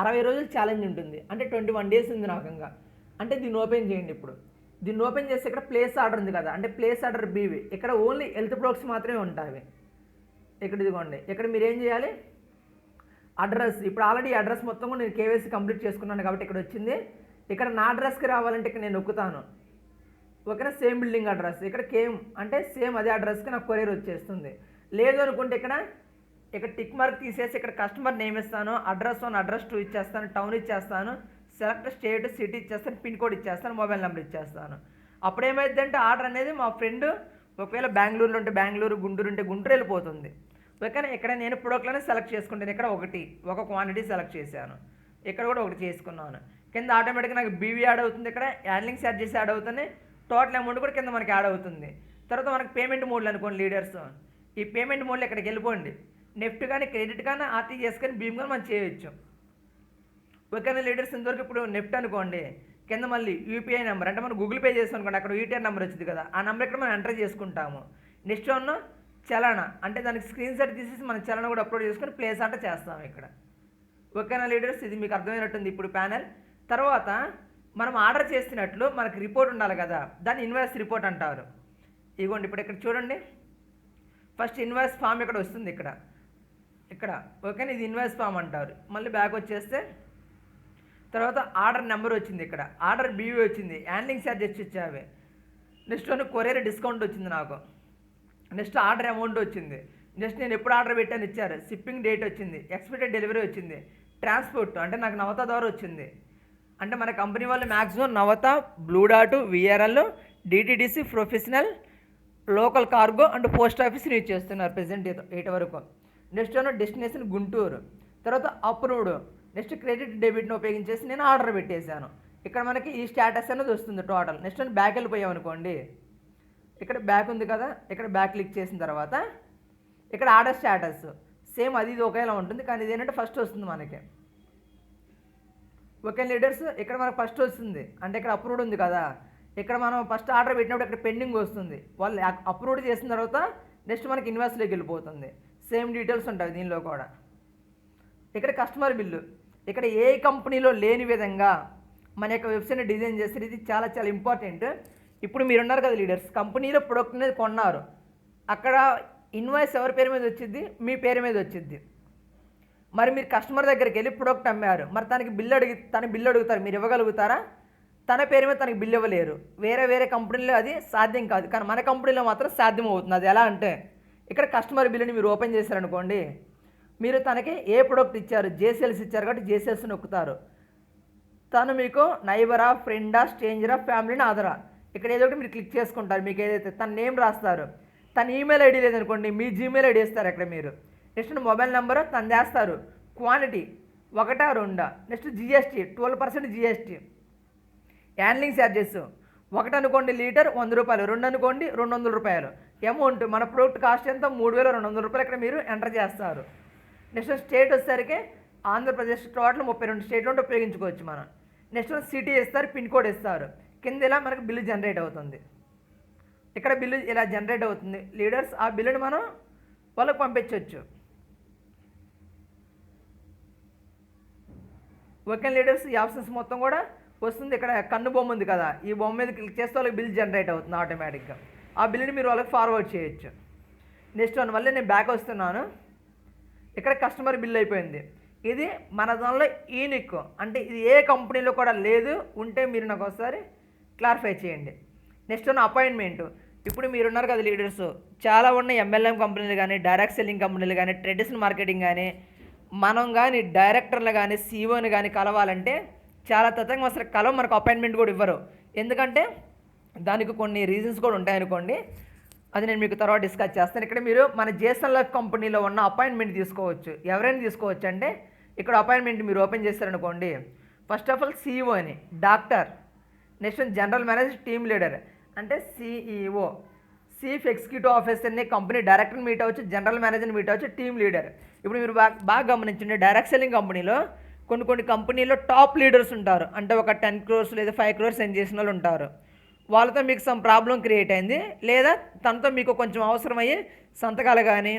60 రోజులు ఛాలెంజ్ ఉంటుంది, అంటే 21 డేస్ ఉంది నాకు ఇంకా. అంటే దీన్ని ఓపెన్ చేయండి. ఇప్పుడు దీన్ని ఓపెన్ చేస్తే ఇక్కడ ప్లేస్ ఆర్డర్ ఉంది కదా, అంటే ప్లేస్ ఆర్డర్ బీవి, ఇక్కడ ఓన్లీ హెల్త్ ప్రొడక్ట్స్ మాత్రమే ఉంటాయి. ఇక్కడ ఇదిగోండి, ఇక్కడ మీరు ఏం చేయాలి, అడ్రస్, ఇప్పుడు ఆల్రెడీ అడ్రస్ మొత్తం కూడా నేను కేవైసీ కంప్లీట్ చేసుకున్నాను కాబట్టి ఇక్కడ వచ్చింది. ఇక్కడ నా అడ్రస్కి రావాలంటే ఇక్కడ నేను నొక్కుతాను. ఓకేనా, సేమ్ బిల్డింగ్ అడ్రస్, ఇక్కడ కేమ్ అంటే సేమ్ అదే అడ్రస్కి నాకు కొరియర్ వచ్చేస్తుంది. లేదు అనుకుంటే ఇక్కడ టిక్ మార్క్ తీసేసి ఇక్కడ కస్టమర్ నేమ్ ఇస్తాను, అడ్రస్ 1 అడ్రస్ 2 ఇచ్చేస్తాను, టౌన్ ఇచ్చేస్తాను, సెలెక్ట్ స్టేట్ సిటీ ఇచ్చేస్తాను, పిన్ కోడ్ ఇచ్చేస్తాను, మొబైల్ నెంబర్ ఇచ్చేస్తాను. అప్పుడు ఏమైందంటే ఆర్డర్ అనేది మా ఫ్రెండ్ ఒకవేళ బెంగళూరులో ఉంటే బెంగళూరు, గుంటూరు ఉంటే గుంటూరు వెళ్ళిపోతుంది. ఓకేనా, ఇక్కడ నేను ప్రొడక్ట్లోనే సెలెక్ట్ చేసుకుంటాను. ఇక్కడ ఒక క్వాంటిటీ సెలెక్ట్ చేశాను, ఇక్కడ కూడా ఒకటి చేసుకున్నాను. కింద ఆటోమేటిక్గా నాకు బీవీ యాడ్ అవుతుంది, ఇక్కడ హ్యాండ్లింగ్ ఛార్జెస్ యాడ్ అవుతున్నాయి, టోటల్ అమౌంట్ కూడా కింద మనకి యాడ్ అవుతుంది. తర్వాత మనకి పేమెంట్ మోడ్లు అనుకోండి లీడర్స్, ఈ పేమెంట్ మోడ్లో ఇక్కడికి వెళ్ళిపోండి. నెఫ్ట్ కానీ క్రెడిట్ కానీ ఆర్టీజీఎస్ కానీ భీమ్ కానీ మనం చేయొచ్చు. ఓకేనా లీడర్స్, ఇంతవరకు ఇప్పుడు నెఫ్ట్ అనుకోండి, కింద మళ్ళీ యూపీఐ నెంబర్, అంటే మనం గూగుల్ పే చేస్తాం అనుకోండి, అక్కడ యూటీఆర్ నెంబర్ వచ్చింది కదా, ఆ నెంబర్ ఇక్కడ మనం ఎంటర్ చేసుకుంటాము. నెక్స్ట్ ఉన్న చలన, అంటే దానికి స్క్రీన్ షాట్ తీసేసి మన చలన కూడా అప్లోడ్ చేసుకొని ప్లేస్ అంటే చేస్తాము ఇక్కడ. ఓకేనా లీడర్స్, ఇది మీకు అర్థమైనట్టుంది ఇప్పుడు ప్యానెల్. తర్వాత మనం ఆర్డర్ చేసినట్లు మనకి రిపోర్ట్ ఉండాలి కదా, దాన్ని ఇన్వాయిస్ రిపోర్ట్ అంటారు. ఇదిగోండి ఇప్పుడు ఇక్కడ చూడండి, ఫస్ట్ ఇన్వాయిస్ ఫామ్ ఇక్కడ వస్తుంది, ఇక్కడ ఓకేనా, ఇది ఇన్వాయిస్ ఫామ్ అంటారు. మళ్ళీ బ్యాక్ వచ్చేస్తే తర్వాత ఆర్డర్ నెంబర్ వచ్చింది, ఇక్కడ ఆర్డర్ బీవీ వచ్చింది, హ్యాండ్లింగ్ ఛార్జెస్ ఇచ్చావి, నెక్స్ట్ కొరియర్ డిస్కౌంట్ వచ్చింది నాకు, నెక్స్ట్ ఆర్డర్ అమౌంట్ వచ్చింది, నెక్స్ట్ నేను ఎప్పుడు ఆర్డర్ పెట్టాను ఇచ్చారు, షిప్పింగ్ డేట్ వచ్చింది, ఎక్స్పెక్టెడ్ డెలివరీ వచ్చింది, ట్రాన్స్పోర్ట్ అంటే నాకు నవత ద్వారా వచ్చింది. అంటే మన కంపెనీ వాళ్ళు మ్యాక్సిమం నవత, బ్లూ డాట్, VRL, DTDC, professional, local cargo and post ఆఫీస్ని యూజ్ చేస్తున్నారు ప్రెజెంట్ 8 వరకు. నెక్స్ట్ డెస్టినేషన్ గుంటూరు, తర్వాత అప్రూవ్డ్, నెక్స్ట్ క్రెడిట్ డెబిట్ని ఉపయోగించేసి నేను ఆర్డర్ పెట్టేశాను. ఇక్కడ మనకి ఈ స్టేటస్ అనేది వస్తుంది టోటల్. నెక్స్ట్ బ్యాక్ వెళ్ళిపోయామనుకోండి, ఇక్కడ బ్యాక్ ఉంది కదా, ఇక్కడ బ్యాక్ క్లిక్ చేసిన తర్వాత ఇక్కడ ఆర్డర్ స్టేటస్ సేమ్ అది ఇది ఒకేలా ఉంటుంది, కానీ ఇది ఏంటంటే ఫస్ట్ వస్తుంది మనకి. ఓకే లీడర్స్, ఇక్కడ మనకు ఫస్ట్ వస్తుంది, అంటే ఇక్కడ అప్రూవ్డ్ ఉంది కదా, ఇక్కడ మనం ఫస్ట్ ఆర్డర్ పెట్టినప్పుడు ఇక్కడ పెండింగ్ వస్తుంది, వాళ్ళు అప్రూవ్డ్ చేసిన తర్వాత నెక్స్ట్ మనకి ఇన్వాయిస్లోకి వెళ్ళిపోతుంది. సేమ్ డీటెయిల్స్ ఉంటాయి దీనిలో కూడా. ఇక్కడ కస్టమర్ బిల్లు, ఇక్కడ ఏ కంపెనీలో లేని విధంగా మన యొక్క వెబ్సైట్ని డిజైన్ చేస్తారు. ఇది చాలా చాలా ఇంపార్టెంట్. ఇప్పుడు మీరు ఉన్నారు కదా లీడర్స్, కంపెనీలో ప్రొడక్ట్ అనేది కొన్నారు, అక్కడ ఇన్వాయిస్ ఎవరి పేరు మీద వచ్చింది, మీ పేరు మీద వచ్చింది. మరి మీరు కస్టమర్ దగ్గరికి వెళ్ళి ప్రొడక్ట్ అమ్మారు, మరి తన బిల్లు అడుగుతారు, మీరు ఇవ్వగలుగుతారా? తన పేరు మీద తనకి బిల్లు ఇవ్వలేరు. వేరే కంపెనీలో అది సాధ్యం కాదు, కానీ మన కంపెనీలో మాత్రం సాధ్యం అవుతుంది. అది ఎలా అంటే ఇక్కడ కస్టమర్ బిల్లుని మీరు ఓపెన్ చేశారనుకోండి, మీరు తనకి ఏ ప్రొడక్ట్ ఇచ్చారు, జేసీఎల్స్ ఇచ్చారు కాబట్టి జేసీఎల్స్ నొక్కుతారు. తను మీకు నైబరా, ఫ్రెండా, స్ట్రేంజరా, ఫ్యామిలీని ఆదరా, ఇక్కడ ఏదో ఒకటి మీరు క్లిక్ చేసుకుంటారు. మీకు ఏదైతే తన నేమ్ రాస్తారు, తన ఈమెయిల్ ఐడి లేదనుకోండి, మీ జీమెయిల్ ఐడి వేస్తారు అక్కడ మీరు. నెక్స్ట్ మొబైల్ నెంబరు తను చేస్తారు, quantity 1 2, next GST 12% GST, handling charges ఒకటి అనుకోండి లీటర్ 100 రూపాయలు, 2 అనుకోండి 200 రూపాయలు. అమౌంట్ మన ప్రోడక్ట్ కాస్ట్ ఎంత 3200 రూపాయలు ఇక్కడ మీరు ఎంటర్ చేస్తారు. నెక్స్ట్ స్టేట్ వచ్చేసరికి ఆంధ్రప్రదేశ్ టోటల్ 32 స్టేట్లో ఉపయోగించుకోవచ్చు మనం. నెక్స్ట్ సిటీ ఇస్తారు, పిన్ కోడ్ ఇస్తారు, కింద ఇలా మనకు బిల్లు జనరేట్ అవుతుంది. ఇక్కడ బిల్లు ఇలా జనరేట్ అవుతుంది. లీడర్స్ ఆ బిల్లుని మనం వాళ్ళకి పంపించవచ్చు. ఓకే లీడర్స్, ఈ ఆప్షన్స్ మొత్తం కూడా వస్తుంది. ఇక్కడ కన్ను బొమ్మ ఉంది కదా, ఈ బొమ్మ మీద క్లిక్ చేస్తే వాళ్ళకి బిల్ జనరేట్ అవుతుంది ఆటోమేటిక్గా. ఆ బిల్లుని మీరు వాళ్ళకి ఫార్వర్డ్ చేయొచ్చు. నెక్స్ట్ వన్ మళ్ళీ నేను బ్యాక్ వస్తున్నాను. ఇక్కడ కస్టమర్ బిల్ అయిపోయింది. ఇది మన దానిలో యూనిక్, అంటే ఇది ఏ కంపెనీలో కూడా లేదు. ఉంటే మీరు నాకు ఒకసారి క్లారిఫై చేయండి. Next one appointment. ఇప్పుడు మీరు ఉన్నారు కదా లీడర్స్, చాలా ఉన్నాయి ఎంఎల్ఎం కంపెనీలు కానీ, డైరెక్ట్ సెల్లింగ్ కంపెనీలు కానీ, ట్రెడిషనల్ మార్కెటింగ్ కానీ, మనం కానీ డైరెక్టర్లు కానీ సీఓని కానీ కలవాలంటే చాలా తతంగా అసలు మనకు అపాయింట్మెంట్ కూడా ఇవ్వరు. ఎందుకంటే దానికి కొన్ని రీజన్స్ కూడా ఉంటాయనుకోండి, అది నేను మీకు తర్వాత డిస్కస్ చేస్తాను. ఇక్కడ మీరు మన జేసన్ లైఫ్ కంపెనీలో ఉన్న అపాయింట్మెంట్ తీసుకోవచ్చు. ఎవరైనా తీసుకోవచ్చు అంటే ఇక్కడ అపాయింట్మెంట్ మీరు ఓపెన్ చేస్తారనుకోండి, ఫస్ట్ ఆఫ్ ఆల్ సీఈఓ అని, doctor, next general manager, team leader అంటే సిఈఓ, చీఫ్ ఎగ్జిక్యూటివ్ ఆఫీసర్ని కంపెనీ డైరెక్టర్ని మీట్ అవ్వచ్చు, జనరల్ మేనేజర్ని మీట్ అవ్వచ్చు, టీమ్ లీడర్. ఇప్పుడు మీరు బాగా గమనించండి, డైరెక్ట్ సెల్లింగ్ కంపెనీలో కొన్ని కంపెనీలో టాప్ లీడర్స్ ఉంటారు. అంటే ఒక 10 crores లేదా 5 crores సెండ్ చేసిన వాళ్ళు ఉంటారు. వాళ్ళతో మీకు సమ్ ప్రాబ్లం క్రియేట్ అయింది, లేదా తనతో మీకు కొంచెం అవసరమయ్యి సంతకాలు కానీ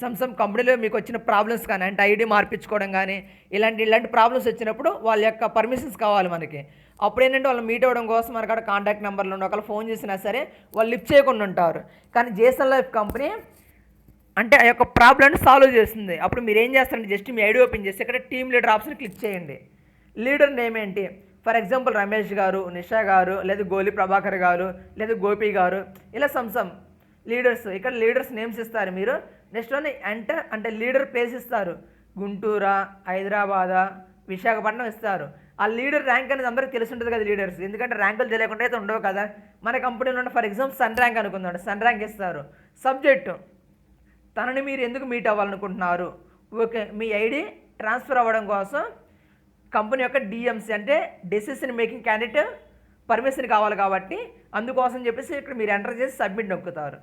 సమ్ కంపెనీలో మీకు వచ్చిన ప్రాబ్లమ్స్ కానీ, అంటే ఐడి మార్పించుకోవడం కానీ ఇలాంటి ప్రాబ్లమ్స్ వచ్చినప్పుడు వాళ్ళ యొక్క పర్మిషన్స్ కావాలి మనకి. అప్పుడు ఏంటంటే వాళ్ళు మీట్ అవ్వడం కోసం మనకు అక్కడ కాంటాక్ట్ నెంబర్లు ఉండి ఒకళ్ళు ఫోన్ చేసినా సరే వాళ్ళు లిఫ్ట్ చేయకుండా ఉంటారు. కానీ జేసన్ లైఫ్ కంపెనీ అంటే ఆ యొక్క ప్రాబ్లమ్ని సాల్వ్ చేస్తుంది. అప్పుడు మీరు ఏం చేస్తారంటే జస్ట్ మీ ఐడి ఓపెన్ చేసి ఇక్కడ టీమ్ లీడర్ ఆప్షన్ క్లిక్ చేయండి. లీడర్ నేమ్ ఏంటి, ఫర్ ఎగ్జాంపుల్ రమేష్ గారు, నిషా గారు, లేదా గోలి ప్రభాకర్ గారు, లేదా గోపి గారు, ఇలా సమ్ లీడర్స్. ఇక్కడ లీడర్స్ నేమ్స్ ఇస్తారు మీరు. నెక్స్ట్ వన్ ఎంటర్ అంటే లీడర్ ప్లేస్ ఇస్తారు. గుంటూరా, హైదరాబాదా, విశాఖపట్నం ఇస్తారు. ఆ లీడర్ ర్యాంక్ అనేది అందరికీ తెలిసి ఉంటుంది కదా లీడర్స్, ఎందుకంటే ర్యాంకులు తెలియకుండా అయితే ఉండవు కదా. మన కంపెనీలో ఉన్న ఫర్ ఎగ్జాంపుల్ సన్ ర్యాంక్ అనుకుందాం, సన్ ర్యాంక్ ఇస్తారు. సబ్జెక్టు, తనని మీరు ఎందుకు మీట్ అవ్వాలనుకుంటున్నారు, ఓకే, మీ ఐడి ట్రాన్స్ఫర్ అవ్వడం కోసం కంపెనీ యొక్క డిఎంసి అంటే డెసిషన్ మేకింగ్ క్యాండిడేట్ పర్మిషన్ కావాలి కాబట్టి అందుకోసం చెప్పేసి ఇక్కడ మీరు ఎంటర్ చేసి సబ్మిట్ నొక్కుతారు.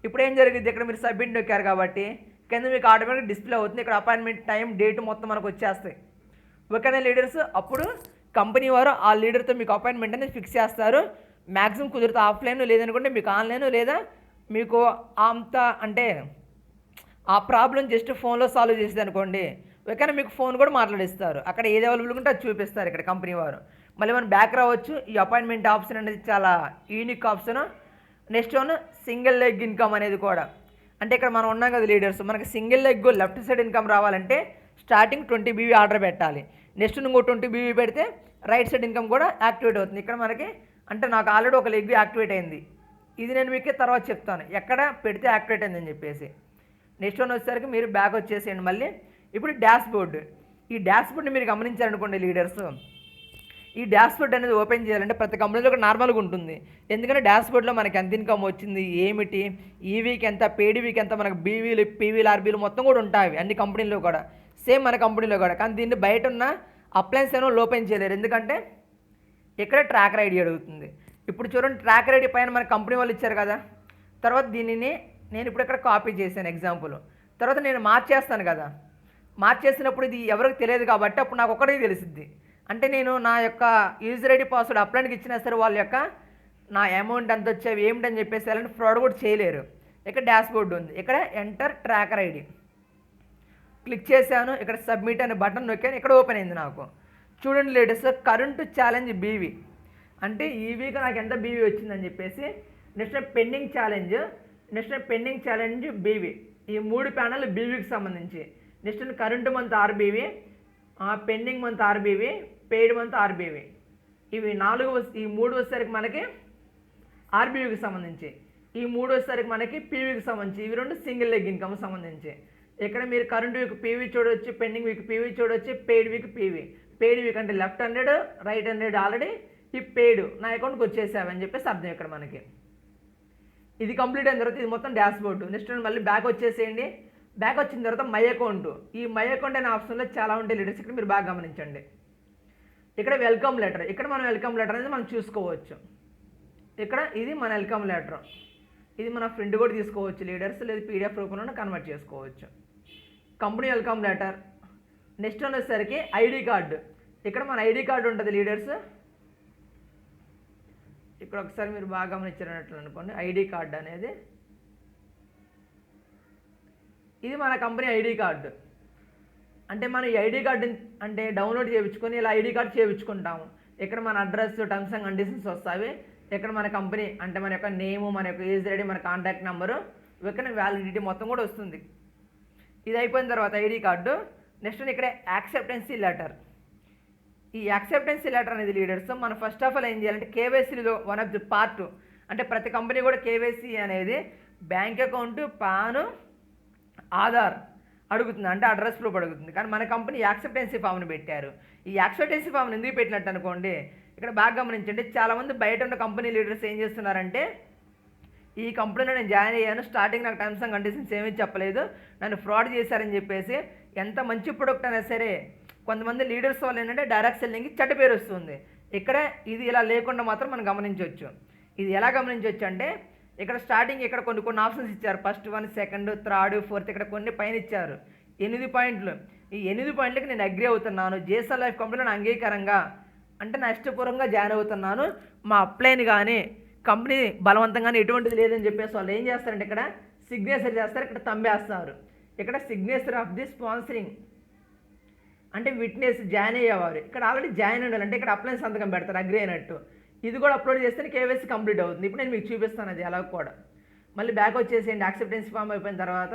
ఇప్పుడు ఏం జరిగింది, ఇక్కడ మీరు సబ్మిట్ నొక్కారు కాబట్టి కింద మీకు ఆటోమేటిక్ డిస్ప్లే అవుతుంది. ఇక్కడ అపాయింట్మెంట్ టైం డేట్ మొత్తం మనకు వచ్చేస్తాయి. ఓకేనా లీడర్స్, అప్పుడు కంపెనీ వారు ఆ లీడర్తో మీకు అపాయింట్మెంట్ అనేది ఫిక్స్ చేస్తారు. మ్యాక్సిమం కుదిరితే ఆఫ్లైన్, లేదనుకుంటే మీకు ఆన్లైన్, లేదా మీకు అంత అంటే ఆ ప్రాబ్లం జస్ట్ ఫోన్లో సాల్వ్ చేసేది అనుకోండి, ఓకేనా, మీకు ఫోన్ కూడా మాట్లాడిస్తారు. అక్కడ ఏది అవైలబుల్ ఉంటే అది చూపిస్తారు ఇక్కడ కంపెనీ వారు. మళ్ళీ మనం బ్యాక్ రావచ్చు. ఈ అపాయింట్మెంట్ ఆప్షన్ అనేది చాలా unique option. Next one single leg income అనేది కూడా, అంటే ఇక్కడ మనం ఉన్నాం కదా లీడర్స్, మనకి single leg left side income రావాలంటే స్టార్టింగ్ 20 BV ఆర్డర్ పెట్టాలి. నెక్స్ట్ ఇంకో 20 BV పెడితే రైట్ సైడ్ ఇన్కమ్ కూడా యాక్టివేట్ అవుతుంది. ఇక్కడ మనకి అంటే నాకు ఆల్రెడీ ఒక లెగ్ యాక్టివేట్ అయింది, ఇది నేను మీకు తర్వాత చెప్తాను ఎక్కడ పెడితే యాక్టివేట్ అయిందని చెప్పేసి. నెక్స్ట్ వన్ వచ్చేసరికి మీరు బ్యాక్ వచ్చేసేయండి మళ్ళీ. ఇప్పుడు డాష్ బోర్డ్, ఈ డాష్ బోర్డ్ని మీరు గమనించారనుకోండి లీడర్స్, ఈ డాష్ బోర్డ్ అనేది ఓపెన్ చేయాలంటే ప్రతి కంపెనీలో కూడా నార్మల్గా ఉంటుంది. ఎందుకంటే డాష్ బోర్డ్లో మనకి ఎంత ఇన్కమ్ వచ్చింది, ఏమిటి, ఈ వీక్ ఎంత, పేడ్ వీక్ ఎంత, మనకు బీవీలు, పీవీలు, ఆర్బీలు మొత్తం కూడా ఉంటాయి అన్ని కంపెనీల్లో కూడా, సేమ్ మన కంపెనీలో కూడా. కానీ దీన్ని బయట ఉన్న అప్లయన్స్ ఏమో ఓపెన్ చేయలేరు, ఎందుకంటే ఇక్కడ ట్రాకర్ ఐడి అడుగుతుంది. ఇప్పుడు చూడండి, ట్రాకర్ ఐడి పైన మన కంపెనీ వాళ్ళు ఇచ్చారు కదా. తర్వాత దీనిని నేను ఇప్పుడు ఇక్కడ కాపీ చేశాను ఎగ్జాంపుల్. తర్వాత నేను మార్చేస్తాను కదా, మార్చేసినప్పుడు ఇది ఎవరికి తెలియదు కాబట్టి అప్పుడు నాకు ఒకటే తెలిసిద్ది. అంటే నేను నా యొక్క యూజర్ ఐడి పాస్వర్డ్ అప్లైన్కి ఇచ్చినా సరే వాళ్ళ యొక్క నా అమౌంట్ ఎంత వచ్చేవి ఏమిటని చెప్పేసి అలాంటి ఫ్రాడ్ కూడా చేయలేరు. ఇక్కడ డాష్ బోర్డు ఉంది, ఇక్కడ ఎంటర్ ట్రాకర్ ఐడి క్లిక్ చేశాను. ఇక్కడ సబ్మిట్ అనే బటన్ నొక్కాను, ఇక్కడ ఓపెన్ అయింది నాకు. చూడండి లేటెస్ట్ కరెంట్ ఛాలెంజ్ బీవీ, అంటే ఈ వీక్ నాకు ఎంత బీవీ వచ్చిందని చెప్పేసి. Next pending challenge, next pending challenge BV, ఈ 3 ప్యానల్ బీవీకి సంబంధించి. Next current month RBV, pending month RBV, paid month RBV. ఇవి 4 ఈ 3 వచ్చేసరికి మనకి ఆర్బీవీకి సంబంధించి, ఈ 3 వచ్చేసరికి మనకి పీవీకి సంబంధించి. ఇవి 2 సింగిల్ లెగ్ ఇన్కమ్ సంబంధించి. ఇక్కడ మీరు కరెంట్ వీక్ పీవీ చూడవచ్చు, పెండింగ్ వీక్ పీవీ చూడవచ్చు, paid week PV. Paid week అంటే లెఫ్ట్ 100 రైట్ 100 ఆల్రెడీ ఈ పెయిడ్ నా అకౌంట్కి వచ్చేసామని చెప్పేసి అర్థం ఇక్కడ మనకి. ఇది కంప్లీట్ అయిన తర్వాత ఇది మొత్తం డాష్ బోర్డు. నెక్స్ట్ మళ్ళీ బ్యాక్ వచ్చేసేయండి. బ్యాక్ వచ్చిన తర్వాత మై అకౌంట్, ఈ మై అకౌంట్ అనే ఆప్షన్లో చాలా ఉంటాయి లీడర్స్, ఇక్కడ మీరు బాగా గమనించండి. ఇక్కడ వెల్కమ్ లెటర్, ఇక్కడ మనం వెల్కమ్ లెటర్ అనేది మనం చూసుకోవచ్చు. ఇక్కడ ఇది మన వెల్కమ్ లెటర్. ఇది మన ప్రింట్ కూడా తీసుకోవచ్చు లీడర్స్, లేదా పీడిఎఫ్ రూపంలో కన్వర్ట్ చేసుకోవచ్చు. Company welcome letter. నెక్స్ట్ వచ్చేసరికి ఐడి కార్డు. ఇక్కడ మన ఐడి కార్డు ఉంటుంది లీడర్స్. ఇక్కడ ఒకసారి మీరు బాగా గమనించినట్లు అనుకోండి, ఐడి కార్డు అనేది ఇది మన కంపెనీ ఐడి కార్డు. అంటే మనం ఈ ఐడి కార్డు అంటే డౌన్లోడ్ చేయించుకొని ఇలా ఐడి కార్డు చేయించుకుంటాము. ఇక్కడ మన అడ్రస్, టర్మ్స్ అండ్ కండిషన్స్ వస్తాయి. ఇక్కడ మన కంపెనీ అంటే మన యొక్క నేము, మన యొక్క ఏజ్ ఐడి, మన కాంటాక్ట్ నెంబరు, ఇక్కడ వ్యాలిడిటీ మొత్తం కూడా వస్తుంది. ఇది అయిపోయిన తర్వాత ఐడి కార్డు. నెక్స్ట్ ఇక్కడ యాక్సెప్టెన్సీ లెటర్. ఈ యాక్సెప్టెన్సీ లెటర్ అనేది లీడర్స్ మనం ఫస్ట్ ఆఫ్ ఆల్ ఏం చేయాలంటే కేవైసీలో వన్ ఆఫ్ ది పార్ట్. అంటే ప్రతి కంపెనీ కూడా కేవైసీ అనేది బ్యాంక్ అకౌంట్, పాన్, ఆధార్ అడుగుతుంది, అంటే అడ్రస్ ప్రూఫ్ అడుగుతుంది. కానీ మన కంపెనీ యాక్సెప్టెన్సీ ఫామ్ని పెట్టారు. ఈ యాక్సెప్టెన్సీ ఫామ్ని ఎందుకు పెట్టినట్టు అనుకోండి, ఇక్కడ బాగా గమనించండి, చాలామంది బయట ఉన్న కంపెనీ లీడర్స్ ఏం చేస్తున్నారంటే, ఈ కంపెనీలో నేను జాయిన్ అయ్యాను, స్టార్టింగ్ నాకు టర్మ్స్ అండ్ కండిషన్స్ ఏమీ చెప్పలేదు, నన్ను ఫ్రాడ్ చేశారని చెప్పేసి ఎంత మంచి ప్రొడక్ట్ అయినా సరే కొంతమంది లీడర్స్ వాళ్ళు ఏంటంటే డైరెక్ట్ సెల్లింగ్కి చెడ్డ పేరు వస్తుంది. ఇక్కడ ఇది ఇలా లేకుండా మాత్రం మనం గమనించవచ్చు. ఇది ఎలా గమనించవచ్చు అంటే, ఇక్కడ స్టార్టింగ్ ఇక్కడ కొన్ని ఆప్షన్స్ ఇచ్చారు. ఫస్ట్ 1, సెకండ్, థర్డ్, ఫోర్త్, ఇక్కడ కొన్ని పైన ఇచ్చారు 8 పాయింట్లు. ఈ 8 పాయింట్లకి నేను అగ్రీ అవుతున్నాను, జేసన్ లైఫ్ కంపెనీలో నా అంగీకారంగా అంటే నా ఇష్టపూర్వకంగా జాయిన్ అవుతున్నాను, మా అప్లైని కానీ కంపెనీ బలవంతంగానే ఎటువంటిది లేదని చెప్పేసి వాళ్ళు ఏం చేస్తారంటే ఇక్కడ సిగ్నేచర్ చేస్తారు, ఇక్కడ తంబేస్తారు. ఇక్కడ సిగ్నేచర్ ఆఫ్ ది స్పాన్సరింగ్ అంటే విట్నెస్ జాయిన్ అయ్యేవారు ఇక్కడ ఆల్రెడీ జాయిన్ అవ్వాలి, అంటే ఇక్కడ అప్లై సంతకం పెడతారు అగ్రీ అయినట్టు. ఇది కూడా అప్లోడ్ చేస్తే కేవైసీ కంప్లీట్ అవుతుంది. ఇప్పుడు నేను మీకు చూపిస్తాను అది ఎలా కూడా. మళ్ళీ బ్యాక్ వచ్చేసేయండి. యాక్సెప్టెన్స్ ఫామ్ అయిపోయిన తర్వాత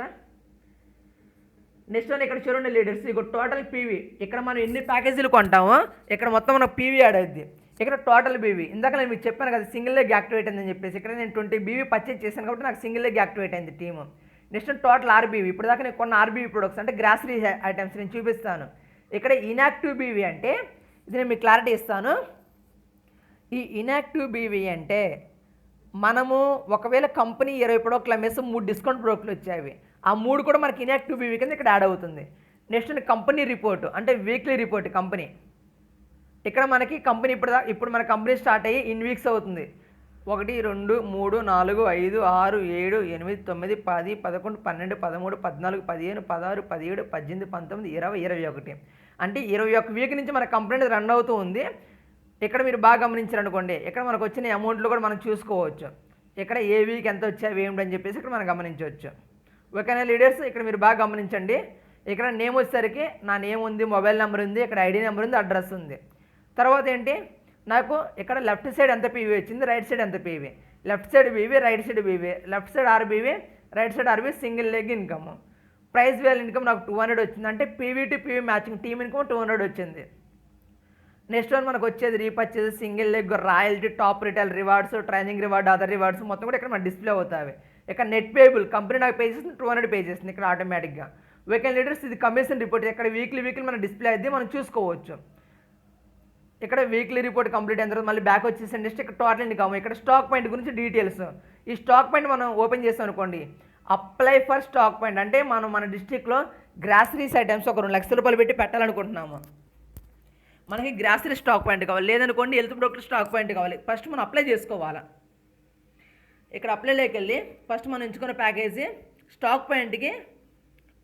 నెక్స్ట్ ఇక్కడ చూడండి లీడర్స్, ఇక టోటల్ పీవీ. ఇక్కడ మనం ఎన్ని ప్యాకేజీలు కొంటామో ఇక్కడ మొత్తం మనకు పీవీ యాడ్ అవుద్ది. ఇక్కడ టోటల్ బీవీ ఇందాక నేను మీకు చెప్పాను కదా సింగిల్ లెగ్ యాక్టివేట్ అయిందని చెప్పేసి, ఇక్కడ నేను 20 బీవీ పర్చేజ్ చేశాను కాబట్టి నాకు సింగిల్ లెగ్ యాక్టివేట్ అయింది టీము. నెక్స్ట్ టోటల్ ఆర్బీవీ, ఇప్పుడు దాకా నేను కొన్ని ఆర్బీవీ ప్రొడక్ట్స్ అంటే గ్రాసరీ ఐటమ్స్ నేను చూపిస్తాను. ఇక్కడ ఇన్యాక్టివ్ బీవీ అంటే ఇది నేను మీకు క్లారిటీ ఇస్తాను. ఈ ఇన్యాక్టివ్ బీవీ అంటే మనము ఒకవేళ కంపెనీ 20 ప్రొడక్ట్లు అమ్మేసి 3 డిస్కౌంట్ ప్రొడక్ట్లు వచ్చాయి, ఆ 3 కూడా మనకి ఇన్యాక్టివ్ బీవీ కింద ఇక్కడ యాడ్ అవుతుంది. నెక్స్ట్ కంపెనీ రిపోర్ట్ అంటే వీక్లీ రిపోర్ట్ కంపెనీ. ఇక్కడ మనకి కంపెనీ ఇప్పుడు మన కంపెనీ స్టార్ట్ అయ్యి ఇన్ వీక్స్ అవుతుంది. 1, 2, 3, 4, 5, 6, 7, 8, 9, 10, 11, 12, 13, 14, 15, 16, 17, 18, 19, 20, 21 అంటే 21 వీక్ నుంచి మన కంపెనీ రన్ అవుతూ ఉంది. ఇక్కడ మీరు బాగా గమనించారనుకోండి, ఇక్కడ మనకు వచ్చిన అమౌంట్లు కూడా మనం చూసుకోవచ్చు. ఇక్కడ ఏ వీక్ ఎంత వచ్చాయి ఏమిటని చెప్పేసి ఇక్కడ మనం గమనించవచ్చు. ఓకేనా లీడర్స్, ఇక్కడ మీరు బాగా గమనించండి. ఇక్కడ నేమ్ వచ్చేసరికి నా నేమ్ ఉంది, మొబైల్ నెంబర్ ఉంది, ఇక్కడ ఐడి నెంబర్ ఉంది, అడ్రస్ ఉంది. తర్వాత ఏంటి, నాకు ఇక్కడ లెఫ్ట్ సైడ్ ఎంత పీవీ వచ్చింది, రైట్ సైడ్ ఎంత PV, left side BV, right side BV, left side RBV, right side RB, single leg income. Price వేల్ ఇన్కమ్ నాకు 200 వచ్చింది, అంటే PV to PV matching team income 200 వచ్చింది. నెక్స్ట్ వన్ మనకు వచ్చేది repurchase, single leg, royalty, top retail rewards, training reward, other rewards మొత్తం కూడా ఇక్కడ మన డిస్ప్లే అవుతాయి. ఇక్కడ నెట్ పేబుల్ కంపెనీ నాకు పే చేస్తుంది 200 పే చేస్తుంది ఇక్కడ ఆటోమేటిక్గా. వీకెండ్ లీడర్స్ ఇది కమిషన్ రిపోర్ట్, ఇక్కడ వీక్లీ మన డిస్ప్లే అయితే మనం చూసుకోవచ్చు. ఇక్కడ వీక్లీ రిపోర్ట్ కంప్లీట్ అయిన తర్వాత మళ్ళీ బ్యాక్ వచ్చేసి నెక్స్ట్ ఇక్కడ టోటల్ ఇన్కమ్, ఇక్కడ స్టాక్ పాయింట్ గురించి డీటెయిల్స్. ఈ స్టాక్ పాయింట్ మనం ఓపెన్ చేస్తాం అనుకోండి, అప్లై ఫర్ స్టాక్ పాయింట్ అంటే మనం మన డిస్ట్రిక్ట్లో గ్రాసరీస్ ఐటమ్స్ ఒక 2 లక్షల రూపాయలు పెట్టి పెట్టాలనుకుంటున్నాము. మనకి గ్రాసరీ స్టాక్ పాయింట్ కావాలి, లేదనుకోండి హెల్త్ ప్రొడక్ట్ స్టాక్ పాయింట్ కావాలి. ఫస్ట్ మనం అప్లై చేసుకోవాలా. ఇక్కడ అప్లైలోకి వెళ్ళి ఫస్ట్ మనం ఎంచుకున్న ప్యాకేజీ స్టాక్ పాయింట్కి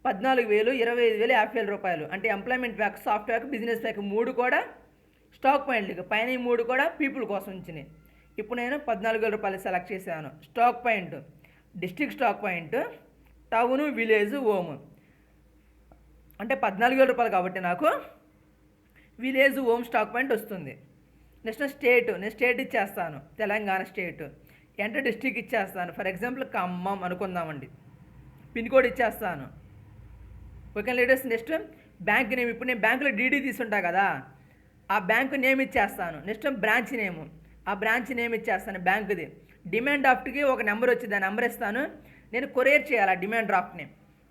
14,000, 25,000, 50,000 రూపాయలు అంటే employment pack, soft pack, business pack 3 కూడా స్టాక్ పాయింట్లకి, పైన ఈ 3 కూడా పీపుల్ కోసం ఇచ్చినాయి. ఇప్పుడు నేను 14,000 రూపాయలు సెలెక్ట్ చేశాను. Stock point district stock point, town, village, home అంటే 14,000 రూపాయలు కాబట్టి నాకు విలేజ్, హోమ్ స్టాక్ పాయింట్ వస్తుంది. నెక్స్ట్ నేను స్టేట్ ఇచ్చేస్తాను, తెలంగాణ స్టేట్. ఎంటర్ డిస్ట్రిక్ట్ ఇచ్చేస్తాను, ఫర్ ఎగ్జాంపుల్ ఖమ్మం అనుకుందామండి. పిన్ కోడ్ ఇచ్చేస్తాను. Okay leaders, next bank name. ఇప్పుడు నేను బ్యాంకులో డీడీ తీసుంటా కదా, ఆ బ్యాంకు నేమ్ ఇచ్చేస్తాను. నెక్స్ట్ బ్రాంచ్ నేము, ఆ బ్రాంచ్ నేమ్ ఇచ్చేస్తాను బ్యాంకుది. డిమాండ్ డ్రాఫ్ట్కి ఒక నెంబర్ వచ్చింది, ఆ నెంబర్ ఇస్తాను. నేను కొరియర్ చేయాలి ఆ డిమాండ్ డ్రాఫ్ట్ని,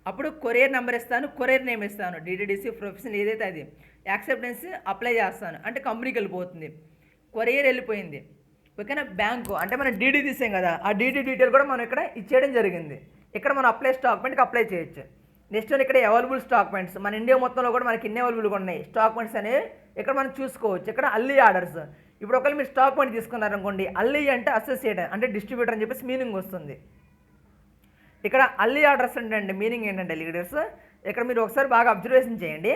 అప్పుడు కొరియర్ నెంబర్ ఇస్తాను, కొరియర్ నేమ్ ఇస్తాను, డిటిడిసి ప్రొఫెషన్ ఏదైతే అది. యాక్సెప్టెన్స్ అప్లై చేస్తాను అంటే కంపెనీకి వెళ్ళిపోతుంది, కొరియర్ వెళ్ళిపోయింది. ఓకేనా, బ్యాంకు అంటే మనం డీడీ తీసాం కదా, ఆ డీడీ డీటెయిల్ కూడా మనం ఇక్కడ ఇచ్చేయడం జరిగింది. ఇక్కడ మనం అప్లై స్టాక్ పాయింట్కి అప్లై చేయొచ్చు. నెక్స్ట్ ఇక్కడ అవైలబుల్ స్టాక్ పాయింట్స్, మన ఇండియా మొత్తంలో కూడా మనకి ఇన్ని అవైలబుల్గా ఉన్నాయి స్టాక్ పాయింట్స్ అనేవి ఇక్కడ మనం చూసుకోవచ్చు. ఇక్కడ అల్లీ ఆర్డర్స్, ఇప్పుడు ఒకవేళ మీరు స్టాక్ పాయింట్ తీసుకున్నారనుకోండి, అల్లీ అంటే అసోసియేట్ అంటే డిస్ట్రిబ్యూటర్ అని చెప్పేసి మీనింగ్ వస్తుంది. ఇక్కడ అల్లీ ఆర్డర్స్ అంటే మీనింగ్ ఏంటంటే లీడర్స్, ఇక్కడ మీరు ఒకసారి బాగా అబ్జర్వేషన్ చేయండి.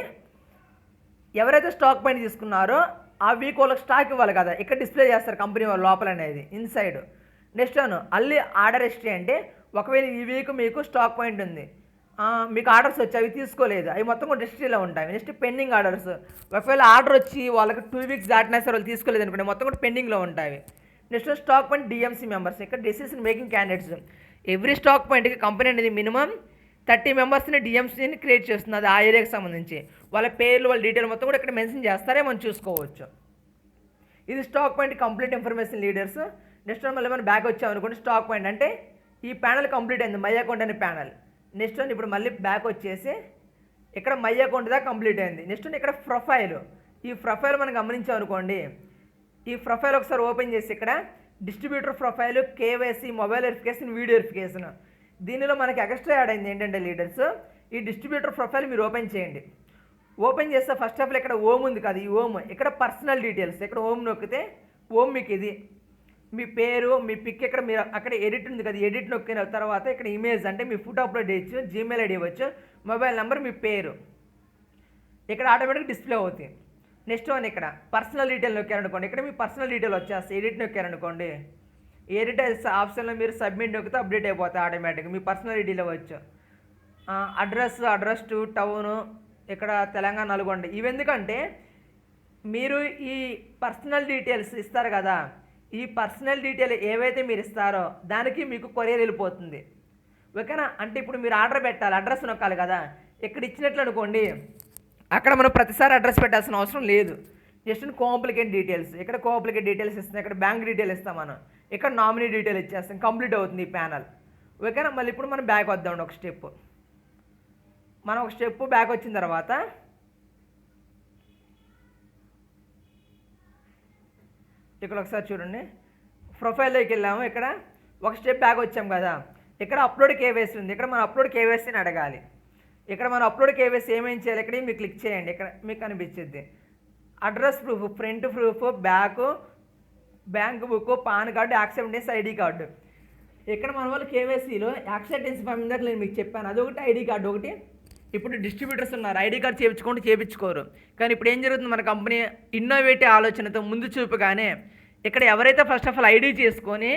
ఎవరైతే స్టాక్ పాయింట్ తీసుకున్నారో ఆ వీక్ వాళ్ళకి స్టాక్ ఇవ్వాలి కదా, ఇక్కడ డిస్ప్లే చేస్తారు కంపెనీ వాళ్ళ లోపల అనేది ఇన్సైడ్. నెక్స్ట్ అల్లీ ఆర్డర్ హిస్టరీ అంటే ఒకవేళ ఈ వీక్ మీకు స్టాక్ పాయింట్ ఉంది, మీకు ఆర్డర్స్ వచ్చి అవి తీసుకోలేదు, అవి మొత్తం కూడా హిస్టరీలో ఉంటాయి. నెక్స్ట్ పెండింగ్ ఆర్డర్స్, ఒకవేళ ఆర్డర్ వచ్చి వాళ్ళకి 2 వీక్స్ దాటినా సరే వాళ్ళు తీసుకోలేదు అనుకోండి, మొత్తం కూడా పెండింగ్లో ఉంటాయి. Next stock point DMC members, ఇక్కడ decision making candidates. Every stock పాయింట్కి కంపెనీ అనేది మినిమం 30 మెంబర్స్ని డిఎంసీని క్రియేట్ చేస్తుంది, అది ఆ ఏరియాకి సంబంధించి. వాళ్ళ పేర్లు వాళ్ళ డీటెయిల్ మొత్తం కూడా ఇక్కడ మెన్షన్ చేస్తారే మనం చూసుకోవచ్చు. ఇది stock point complete information leaders. Next మళ్ళీ మనం బ్యాక్ వచ్చామనుకోండి, స్టాక్ పాయింట్ అంటే ఈ ప్యానల్ కంప్లీట్ అయింది, మై అకౌంట్ అనే ప్యానల్. నెక్స్ట్ ఇప్పుడు మళ్ళీ బ్యాక్ వచ్చేసి ఇక్కడ మై అకౌంట్ దాకా కంప్లీట్ అయింది. నెక్స్ట్ ఇక్కడ ప్రొఫైల్, ఈ ప్రొఫైల్ మనం గమనించామనుకోండి, ఈ ప్రొఫైల్ ఒకసారి ఓపెన్ చేసి ఇక్కడ distributor profile, KYC, mobile verification, video verification. దీనిలో మనకి ఎక్స్ట్రా యాడ్ అయింది ఏంటంటే లీడర్స్, ఈ డిస్ట్రిబ్యూటర్ ప్రొఫైల్ మీరు ఓపెన్ చేయండి. ఓపెన్ చేస్తే ఫస్ట్ ఆఫ్ ఆల్ ఇక్కడ ఓమ్ ఉంది కదా, ఈ ఓమ్ ఇక్కడ పర్సనల్ డీటెయిల్స్, ఇక్కడ ఓమ్ నొక్కితే ఓమ్ మీకు ఇది మీ పేరు, మీ పిక్, ఇక్కడ మీరు అక్కడ ఎడిట్ ఉంది కదా, ఎడిట్ నొక్కిన తర్వాత ఇక్కడ ఇమేజ్ అంటే మీ ఫోటో అప్లోడ్ చేయొచ్చు, జీమెయిల్ ఐడి ఇవ్వచ్చు, మొబైల్ నెంబర్, మీ పేరు ఇక్కడ ఆటోమేటిక్గా డిస్ప్లే అవుతుంది. నెక్స్ట్ వన్ ఇక్కడ పర్సనల్ డీటెయిల్ నొక్కారనుకోండి, ఇక్కడ మీ పర్సనల్ డీటెయిల్ వచ్చేస్తాయి. ఎడిట్ నొక్కారనుకోండి, ఎడిట్ ఆప్షన్లో మీరు సబ్మిట్ నొక్కితే అప్డేట్ అయిపోతాయి ఆటోమేటిక్గా, మీ పర్సనల్ డీటెయిల్ ఇవ్వచ్చు. అడ్రస్ టు టౌను, ఇక్కడ తెలంగాణ నల్గొండ. ఇవి ఎందుకంటే మీరు ఈ పర్సనల్ డీటెయిల్స్ ఇస్తారు కదా, ఈ పర్సనల్ డీటెయిల్ ఏవైతే మీరు ఇస్తారో దానికి మీకు కొరియర్ వెళ్ళిపోతుంది, ఓకేనా. అంటే ఇప్పుడు మీరు ఆర్డర్ పెట్టాలి, అడ్రస్ నొక్కాలి కదా, ఇక్కడ ఇచ్చినట్లు అనుకోండి, అక్కడ మనం ప్రతిసారి అడ్రస్ పెట్టాల్సిన అవసరం లేదు. జస్ట్ కాంప్లికేట్ డీటెయిల్స్, ఇక్కడ కాంప్లికేట్ డీటెయిల్స్ ఇస్తాం, ఇక్కడ బ్యాంక్ డీటెయిల్ ఇస్తాం మనం, ఇక్కడ నామినీ డీటెయిల్ ఇచ్చేస్తాం, కంప్లీట్ అవుతుంది ఈ ప్యానల్, ఓకేనా. మళ్ళీ ఇప్పుడు మనం బ్యాక్ వద్దామండి, ఒక స్టెప్ బ్యాక్ వచ్చిన తర్వాత ఇక్కడ ఒకసారి చూడండి, ప్రొఫైల్లోకి వెళ్ళాము, ఇక్కడ ఒక స్టెప్ బ్యాక్ వచ్చాం కదా, ఇక్కడ అప్లోడ్ కేవైసీ ఉంది, ఇక్కడ మనం అప్లోడ్ కేవైసీని అడగాలి. ఇక్కడ మనం అప్లోడ్ కేవైసీ ఏమేం చేయాలి, ఇక్కడ మీరు క్లిక్ చేయండి, ఇక్కడ మీకు కనిపించింది address proof, front proof, bank book, pan card, acceptance ID card. ఇక్కడ మన వాళ్ళు కేవైసీలో యాక్సెప్టెన్స్ ఫామ్ ఇందాక నేను మీకు చెప్పాను, అదొకటి, ఐడి కార్డు ఒకటి. ఇప్పుడు డిస్ట్రిబ్యూటర్స్ ఉన్నారు, ఐడి కార్డు చేయించుకోరు. కానీ ఇప్పుడు ఏం జరుగుతుంది, మన కంపెనీ ఇన్నోవేటివ్ ఆలోచనతో ముందు చూపుగానే ఇక్కడ ఎవరైతే ఫస్ట్ ఆఫ్ ఆల్ ఐడి చేసుకొని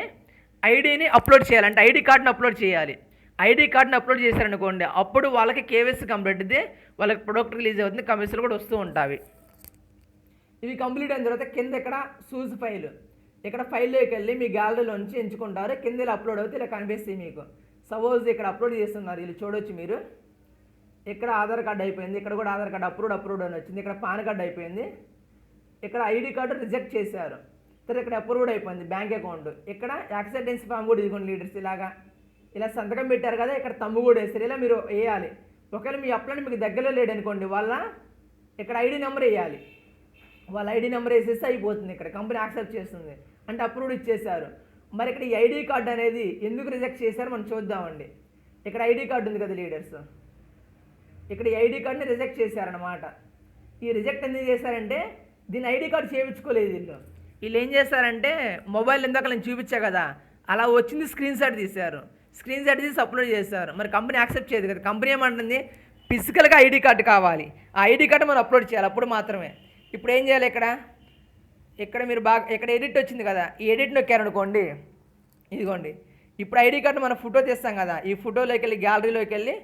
ఐడిని అప్లోడ్ చేయాలంటే ఐడి కార్డుని అప్లోడ్ చేయాలి. ఐడి కార్డుని అప్లోడ్ చేశారనుకోండి, అప్పుడు వాళ్ళకి కేవైసీ కంప్లీట్ అయితే వాళ్ళకి ప్రొడక్ట్ రిలీజ్ అవుతుంది, కమిషన్లు కూడా వస్తూ ఉంటాయి. ఇవి కంప్లీట్ అయిన తర్వాత కింద ఇక్కడ సూజ్ ఫైల్, ఇక్కడ ఫైల్లోకి వెళ్ళి మీ గ్యాలరీలోంచి ఎంచుకుంటారు, కింద ఇలా అప్లోడ్ అవుతుంది, ఇలా కనిపిస్తాయి మీకు. సపోజ్ ఇక్కడ అప్లోడ్ చేస్తున్నారు, వీళ్ళు చూడొచ్చు మీరు, ఇక్కడ ఆధార్ కార్డు అయిపోయింది, ఇక్కడ కూడా ఆధార్ కార్డు అప్రూవ్డ్ అని వచ్చింది, ఇక్కడ పాన్ కార్డు అయిపోయింది, ఇక్కడ ఐడి కార్డు రిజెక్ట్ చేశారు, తర్వాత ఇక్కడ అప్రూవ్డ్ అయిపోయింది బ్యాంక్ అకౌంట్, ఇక్కడ యాక్సెప్టెన్స్ ఫామ్ కూడా ఇదిగోండి లీడర్స్, ఇలా సంతకం పెట్టారు కదా, ఇక్కడ తమ్ము కూడా వేస్తారు, ఇలా మీరు వేయాలి. ఒకవేళ మీ అప్లైంట్ మీకు దగ్గరలో లేడనుకోండి, ఇక్కడ ఐడి నెంబర్ వేయాలి, వాళ్ళ ఐడి నెంబర్ వేసేస్తే అయిపోతుంది, ఇక్కడ కంపెనీ యాక్సెప్ట్ చేస్తుంది అంటే అప్రూవ్డ్ ఇచ్చేశారు. మరి ఇక్కడ ఈ ఐడి కార్డు అనేది ఎందుకు రిజెక్ట్ చేశారు మనం చూద్దామండి. ఇక్కడ ఐడి కార్డు ఉంది కదా లీడర్స్, ఇక్కడ ఈ ఐడి కార్డుని రిజెక్ట్ చేశారనమాట. ఈ రిజెక్ట్ ఎందుకు చేశారంటే దీని ఐడి కార్డు చేయించుకోలేదు వీళ్ళు ఏం చేశారంటే మొబైల్ ఇందాక నేను చూపించా కదా, అలా వచ్చింది స్క్రీన్ షాట్ తీశారు, స్క్రీన్ షాట్ తీసి అప్లోడ్ చేశారు. మరి కంపెనీ యాక్సెప్ట్ చేయదు కదా, కంపెనీ ఏమంటుంది ఫిజికల్గా ఐడి కార్డు కావాలి, ఆ ఐడి కార్డు మనం అప్లోడ్ చేయాలి, అప్పుడు మాత్రమే. ఇప్పుడు ఏం చేయాలి, ఇక్కడ మీరు ఇక్కడ ఎడిట్ వచ్చింది కదా, ఈ ఎడిట్ నొక్కారనుకోండి, ఇదిగోండి ఇప్పుడు ఐడి కార్డు మనం ఫోటో తీస్తాం కదా, ఈ ఫోటోలోకి వెళ్ళి గ్యాలరీలోకి వెళ్ళి